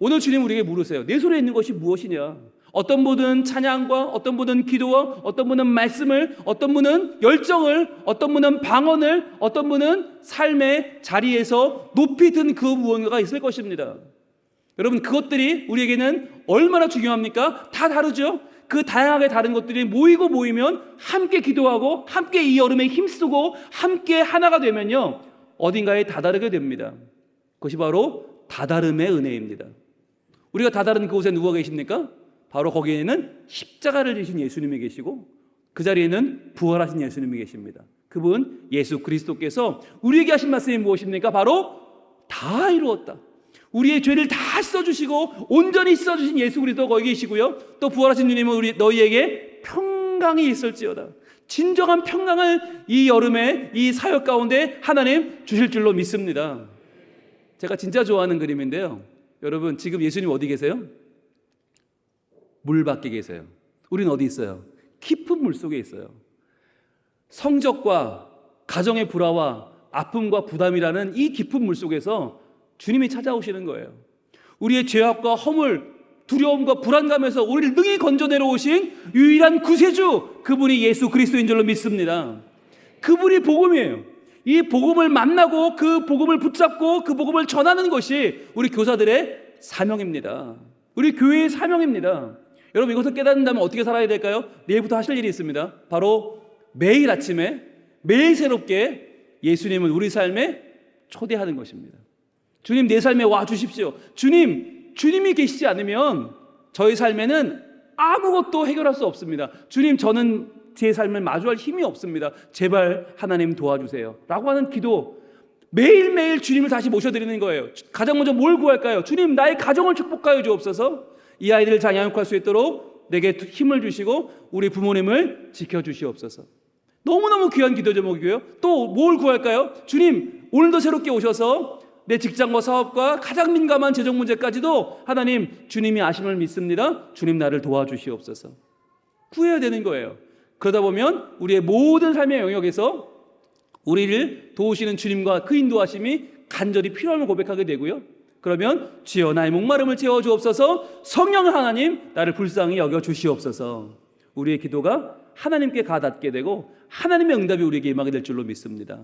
오늘 주님 우리에게 물으세요. 내 손에 있는 것이 무엇이냐? 어떤 분은 찬양과, 어떤 분은 기도와, 어떤 분은 말씀을, 어떤 분은 열정을, 어떤 분은 방언을, 어떤 분은 삶의 자리에서 높이 든 그 무언가가 있을 것입니다. 여러분, 그것들이 우리에게는 얼마나 중요합니까? 다 다르죠? 그 다양하게 다른 것들이 모이면 함께 기도하고 함께 이 여름에 힘쓰고 함께 하나가 되면요, 어딘가에 다다르게 됩니다. 그것이 바로 다다름의 은혜입니다. 우리가 다다른 그곳에 누가 계십니까? 바로 거기에는 십자가를 지신 예수님이 계시고 그 자리에는 부활하신 예수님이 계십니다. 그분 예수 그리스도께서 우리에게 하신 말씀이 무엇입니까? 바로 다 이루었다. 우리의 죄를 다 씻어주시고 온전히 씻어주신 예수 그리스도 거기 계시고요. 또 부활하신 주님은 너희에게 평강이 있을지어다. 진정한 평강을 이 여름에 이 사역 가운데 하나님 주실 줄로 믿습니다. 제가 진짜 좋아하는 그림인데요. 여러분 지금 예수님 어디 계세요? 물 밖에 계세요. 우리는 어디 있어요? 깊은 물 속에 있어요. 성적과 가정의 불화와 아픔과 부담이라는 이 깊은 물 속에서 주님이 찾아오시는 거예요. 우리의 죄악과 허물, 두려움과 불안감에서 우리를 능히 건져내려 오신 유일한 구세주, 그분이 예수 그리스도인 줄로 믿습니다. 그분이 복음이에요. 이 복음을 만나고 그 복음을 붙잡고 그 복음을 전하는 것이 우리 교사들의 사명입니다. 우리 교회의 사명입니다. 여러분 이것을 깨닫는다면 어떻게 살아야 될까요? 내일부터 하실 일이 있습니다. 바로 매일 아침에 매일 새롭게 예수님을 우리 삶에 초대하는 것입니다. 주님 내 삶에 와 주십시오. 주님이 계시지 않으면 저희 삶에는 아무것도 해결할 수 없습니다. 주님 저는 제 삶을 마주할 힘이 없습니다. 제발 하나님 도와주세요 라고 하는 기도, 매일매일 주님을 다시 모셔드리는 거예요. 가장 먼저 뭘 구할까요? 주님 나의 가정을 축복하여 주옵소서. 이 아이들을 잘 양육할 수 있도록 내게 힘을 주시고 우리 부모님을 지켜주시옵소서. 너무너무 귀한 기도 제목이고요. 또 뭘 구할까요? 주님 오늘도 새롭게 오셔서 내 직장과 사업과 가장 민감한 재정 문제까지도 하나님 주님이 아심을 믿습니다. 주님 나를 도와주시옵소서. 구해야 되는 거예요. 그러다 보면 우리의 모든 삶의 영역에서 우리를 도우시는 주님과 그 인도하심이 간절히 필요함을 고백하게 되고요. 그러면 주여 나의 목마름을 채워주옵소서. 성령 하나님 나를 불쌍히 여겨주시옵소서. 우리의 기도가 하나님께 가닿게 되고 하나님의 응답이 우리에게 임하게 될 줄로 믿습니다.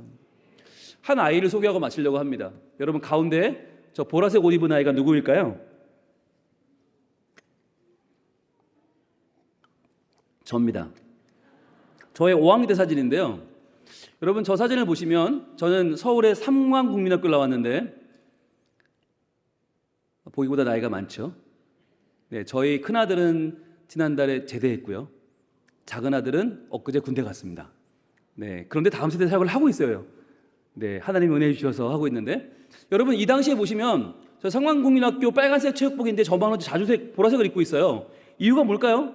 한 아이를 소개하고 마치려고 합니다. 여러분 가운데 저 보라색 옷 입은 아이가 누구일까요? 저입니다. 저의 5학년 때 사진인데요. 여러분 저 사진을 보시면 저는 서울의 삼광국민학교를 나왔는데 보기보다 나이가 많죠. 네, 저희 큰아들은 지난달에 제대했고요. 작은 아들은 엊그제 군대 갔습니다. 네, 그런데 다음 세대 사역을 하고 있어요. 네, 하나님 은혜 주셔서 하고 있는데 여러분 이 당시에 보시면 저 상황국민학교 빨간색 체육복인데 저만은 자주색 보라색을 입고 있어요. 이유가 뭘까요?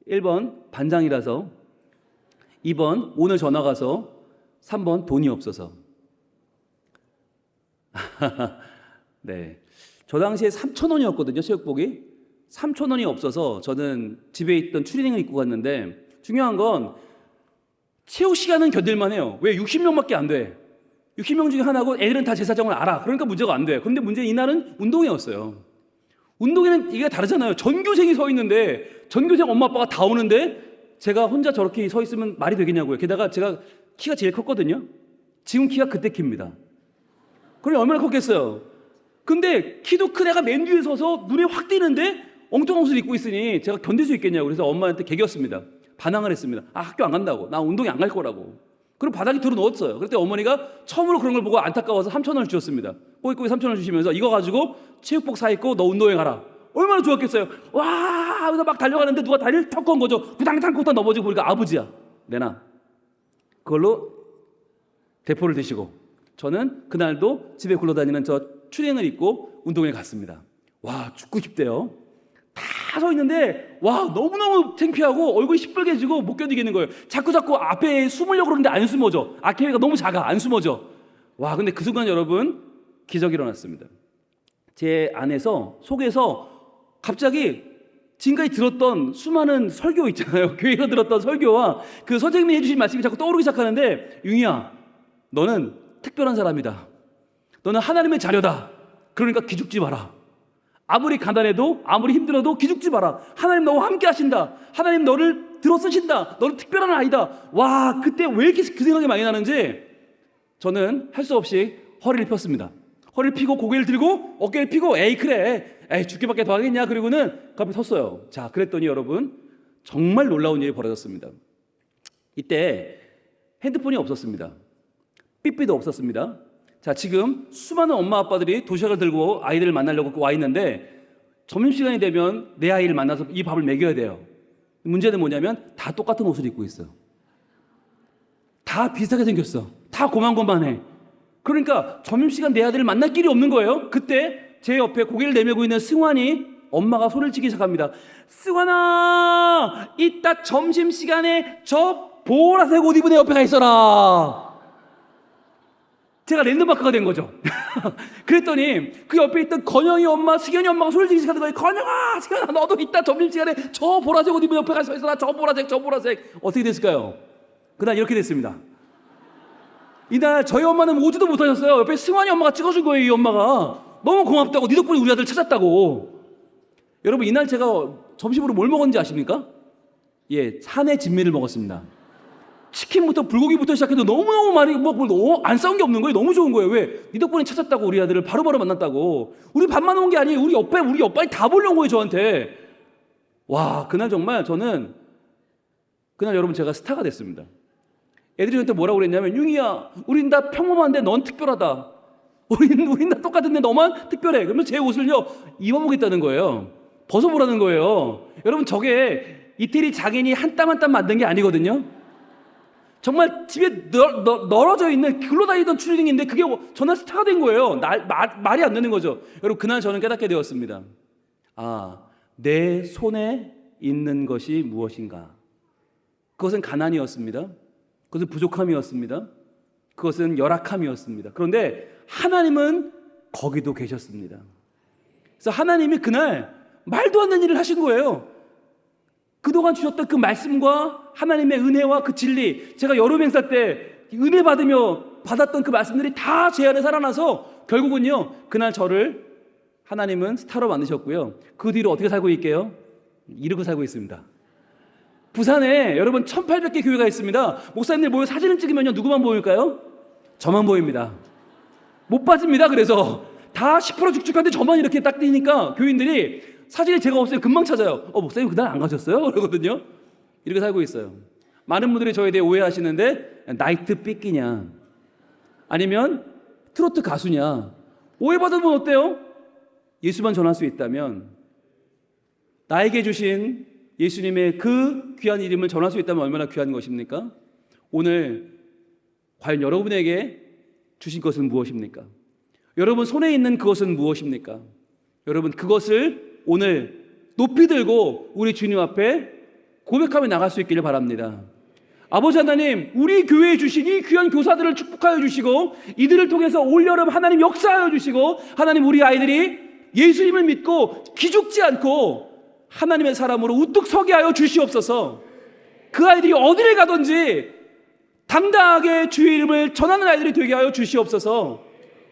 1번 반장이라서, 2번 오늘 전화 가서, 3번 돈이 없어서. 네, 저 당시에 3,000원이었거든요 체육복이. 3,000원이 없어서 저는 집에 있던 추리닝을 입고 갔는데 중요한 건 체육 시간은 견딜만 해요. 왜? 60명밖에 안 돼. 60명 중에 하나고 애들은 다 제 사정을 알아. 그러니까 문제가 안 돼. 그런데 문제는 이날은 운동회였어요. 운동회는 이게 다르잖아요. 전교생이 서 있는데 전교생 엄마 아빠가 다 오는데 제가 혼자 저렇게 서 있으면 말이 되겠냐고요. 게다가 제가 키가 제일 컸거든요. 지금 키가 그때 키입니다. 그럼 얼마나 컸겠어요. 근데 키도 큰 애가 맨 뒤에 서서 눈에 확 띄는데 엉뚱한 옷을 입고 있으니 제가 견딜 수 있겠냐고. 그래서 엄마한테 개겼습니다. 반항을 했습니다. 아, 학교 안 간다고. 나 운동회 안 갈 거라고. 그럼 바닥에 들어 넣었어요. 그때 어머니가 처음으로 그런 걸 보고 안타까워서 3,000원을 주셨습니다. 꼬깃꼬깃 3,000원을 주시면서 이거 가지고 체육복 사 입고 너 운동회 가라. 얼마나 좋았겠어요. 와 하면서 막 달려가는데 누가 다리를 턱 건 거죠. 구당탕 넘어지고 보니까 아버지야. 내놔. 그걸로 대포를 드시고 저는 그날도 집에 굴러다니는 저 추리닝을 입고 운동회 갔습니다. 와 죽고 싶대요. 다 서 있는데 와 너무너무 창피하고 얼굴이 시뻘개지고 못 견디겠는 거예요. 자꾸 앞에 숨으려고 그러는데 안 숨어져. 아케비가 너무 작아. 안 숨어져. 와 근데 그 순간 여러분 기적이 일어났습니다. 제 안에서 속에서 갑자기 지금까지 들었던 수많은 설교 있잖아요. 교회에서 들었던 설교와 그 선생님이 해주신 말씀이 자꾸 떠오르기 시작하는데 융이야 너는 특별한 사람이다. 너는 하나님의 자녀다. 그러니까 기죽지 마라. 아무리 가난해도 아무리 힘들어도 기죽지 마라. 하나님 너와 함께 하신다. 하나님 너를 들어 쓰신다. 너는 특별한 아이다. 와 그때 왜 이렇게 그 생각이 많이 나는지 저는 할 수 없이 허리를 폈습니다. 허리를 펴고 고개를 들고 어깨를 펴고 에이 그래 에이 죽기밖에 더 하겠냐. 그리고는 그 앞에 섰어요. 자 그랬더니 여러분 정말 놀라운 일이 벌어졌습니다. 이때 핸드폰이 없었습니다. 삐삐도 없었습니다. 자 지금 수많은 엄마 아빠들이 도시락을 들고 아이들을 만나려고 와 있는데 점심시간이 되면 내 아이를 만나서 이 밥을 먹여야 돼요. 문제는 뭐냐면 다 똑같은 옷을 입고 있어요. 다 비슷하게 생겼어. 다 고만고만해. 그러니까 점심시간 내 아들을 만날 길이 없는 거예요. 그때 제 옆에 고개를 내밀고 있는 승환이 엄마가 소리를 치기 시작합니다. 승환아, 이따 점심시간에 저 보라색 옷 입은 애 옆에 가 있어라. 제가 랜드마크가 된 거죠. 그랬더니 그 옆에 있던 건영이 엄마, 승현이 엄마가 소리를 지르기 시작하는 거예요. 건영아, 승현아, 너도 이따 점심시간에 저 보라색 옷 입은 옆에 가서 있어라. 저 보라색, 저 보라색. 어떻게 됐을까요? 그날 이렇게 됐습니다. 이날 저희 엄마는 오지도 못하셨어요. 옆에 승환이 엄마가 찍어준 거예요. 이 엄마가 너무 고맙다고, 네 덕분에 우리 아들 찾았다고. 여러분, 이날 제가 점심으로 뭘 먹었는지 아십니까? 예, 산의 진미를 먹었습니다. 치킨부터 불고기부터 시작해도 너무너무 많이 안 싸운 게 없는 거예요. 너무 좋은 거예요. 왜? 네 덕분에 찾았다고, 우리 아들을 바로바로 만났다고. 우리 밥만 온 게 아니에요. 우리 옆발이 다 보려온 거예요, 저한테. 와, 그날 정말 저는, 그날 여러분 제가 스타가 됐습니다. 애들이 저한테 뭐라고 그랬냐면, 융이야, 우린 다 평범한데 넌 특별하다. 우린 다 똑같은데 너만 특별해. 그러면 제 옷을요 입어보겠다는 거예요. 벗어보라는 거예요. 여러분, 저게 이태리 장인이 한 땀 한 땀 만든 게 아니거든요. 정말 집에 널어져 있는 굴러다니던 추리닝인데 그게 전날 스타가 된 거예요. 말이 안 되는 거죠. 여러분, 그날 저는 깨닫게 되었습니다. 아, 내 손에 있는 것이 무엇인가? 그것은 가난이었습니다. 그것은 부족함이었습니다. 그것은 열악함이었습니다. 그런데 하나님은 거기도 계셨습니다. 그래서 하나님이 그날 말도 안 되는 일을 하신 거예요. 그동안 주셨던 그 말씀과 하나님의 은혜와 그 진리, 제가 여름 행사 때 은혜 받으며 받았던 그 말씀들이 다 제 안에 살아나서 결국은요, 그날 저를 하나님은 스타로 만드셨고요. 그 뒤로 어떻게 살고 있게요? 이러고 살고 있습니다. 부산에 여러분 1800개 교회가 있습니다. 목사님들 모여 사진을 찍으면요, 누구만 보일까요? 저만 보입니다. 못 빠집니다. 그래서 다 10% 축축한데 저만 이렇게 딱 뛰니까 교인들이 사진에 제가 없으면 금방 찾아요. 목사님 그날 안 가셨어요? 그러거든요. 이렇게 살고 있어요. 많은 분들이 저에 대해 오해하시는데, 나이트 삐끼냐, 아니면 트로트 가수냐, 오해받으면 어때요? 예수만 전할 수 있다면, 나에게 주신 예수님의 그 귀한 이름을 전할 수 있다면 얼마나 귀한 것입니까? 오늘 과연 여러분에게 주신 것은 무엇입니까? 여러분 손에 있는 그것은 무엇입니까? 여러분, 그것을 오늘 높이 들고 우리 주님 앞에 고백하며 나갈 수 있기를 바랍니다. 아버지 하나님, 우리 교회에 주신 이 귀한 교사들을 축복하여 주시고, 이들을 통해서 올여름 하나님 역사하여 주시고, 하나님 우리 아이들이 예수님을 믿고 기죽지 않고 하나님의 사람으로 우뚝 서게 하여 주시옵소서. 그 아이들이 어디를 가든지 당당하게 주의 이름을 전하는 아이들이 되게 하여 주시옵소서.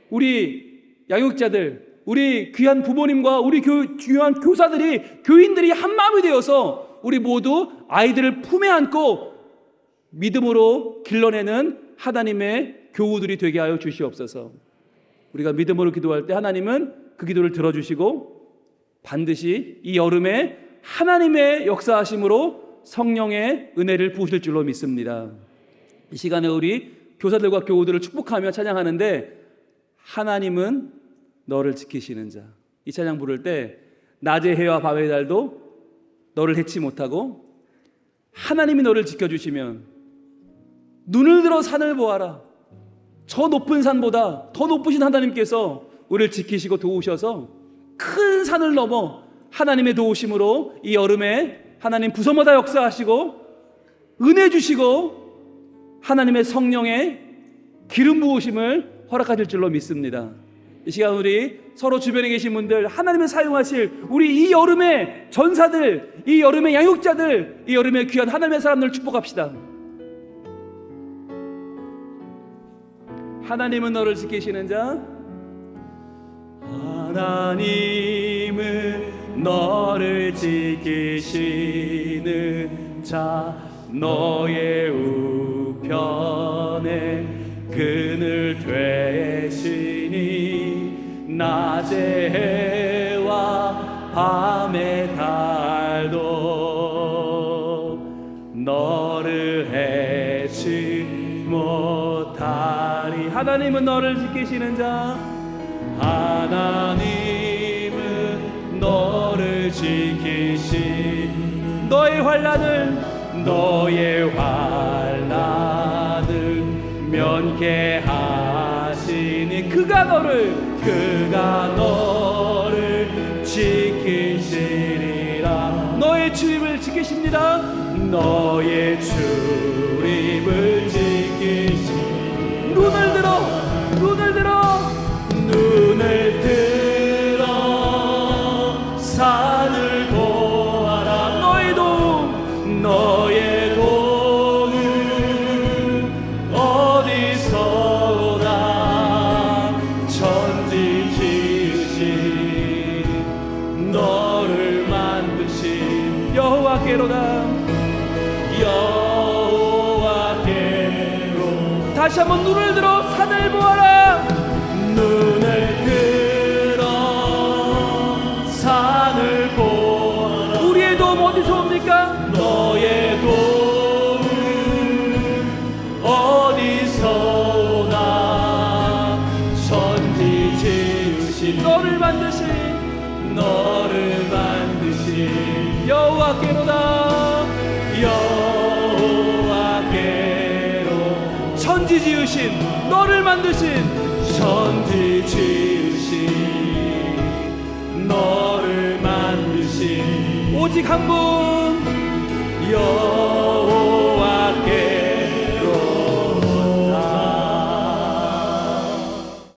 우리 양육자들, 우리 귀한 부모님과 우리 귀한 교사들이, 교인들이 한 마음이 되어서 우리 모두 아이들을 품에 안고 믿음으로 길러내는 하나님의 교우들이 되게 하여 주시옵소서. 우리가 믿음으로 기도할 때 하나님은 그 기도를 들어주시고 반드시 이 여름에 하나님의 역사하심으로 성령의 은혜를 부으실 줄로 믿습니다. 이 시간에 우리 교사들과 교우들을 축복하며 찬양하는데, 하나님은 너를 지키시는 자, 이 찬양 부를 때 낮의 해와 밤의 달도 너를 해치 못하고 하나님이 너를 지켜주시면 눈을 들어 산을 보아라. 저 높은 산보다 더 높으신 하나님께서 우리를 지키시고 도우셔서 큰 산을 넘어 하나님의 도우심으로 이 여름에 하나님 부서마다 역사하시고 은혜 주시고 하나님의 성령의 기름 부으심을 허락하실 줄로 믿습니다. 이 시간 우리 서로 주변에 계신 분들, 하나님의 사용하실 우리 이 여름의 전사들, 이 여름의 양육자들, 이 여름의 귀한 하나님의 사람들을 축복합시다. 하나님은 너를 지키시는 자, 하나님은 너를 지키시는 자, 너의 우편에 그늘 되시니 낮의 해와 밤의 달도 너를 해치 못하리. 하나님은 너를 지키시는 자, 하나님은 너 지키신 너의 환난을 면케 하시니 그가 너를 지키시리라. 너의 출입을 지키십니다. 너의 출입을 지키시니 눈을 들어 산을 보아라. 너의 도움은 어디서 오나. 천지 지으신 너를 만드신 여호와께로다. 다시 한번 눈을 들어 산을 보아라. 산을 보아라. 우리의 도움 어디서 옵니까? 너의 도움 어디서 오나. 천지 지으신 너를 만드신 여호와께로다. 천지 지으신 너를 만드신 오직 한 분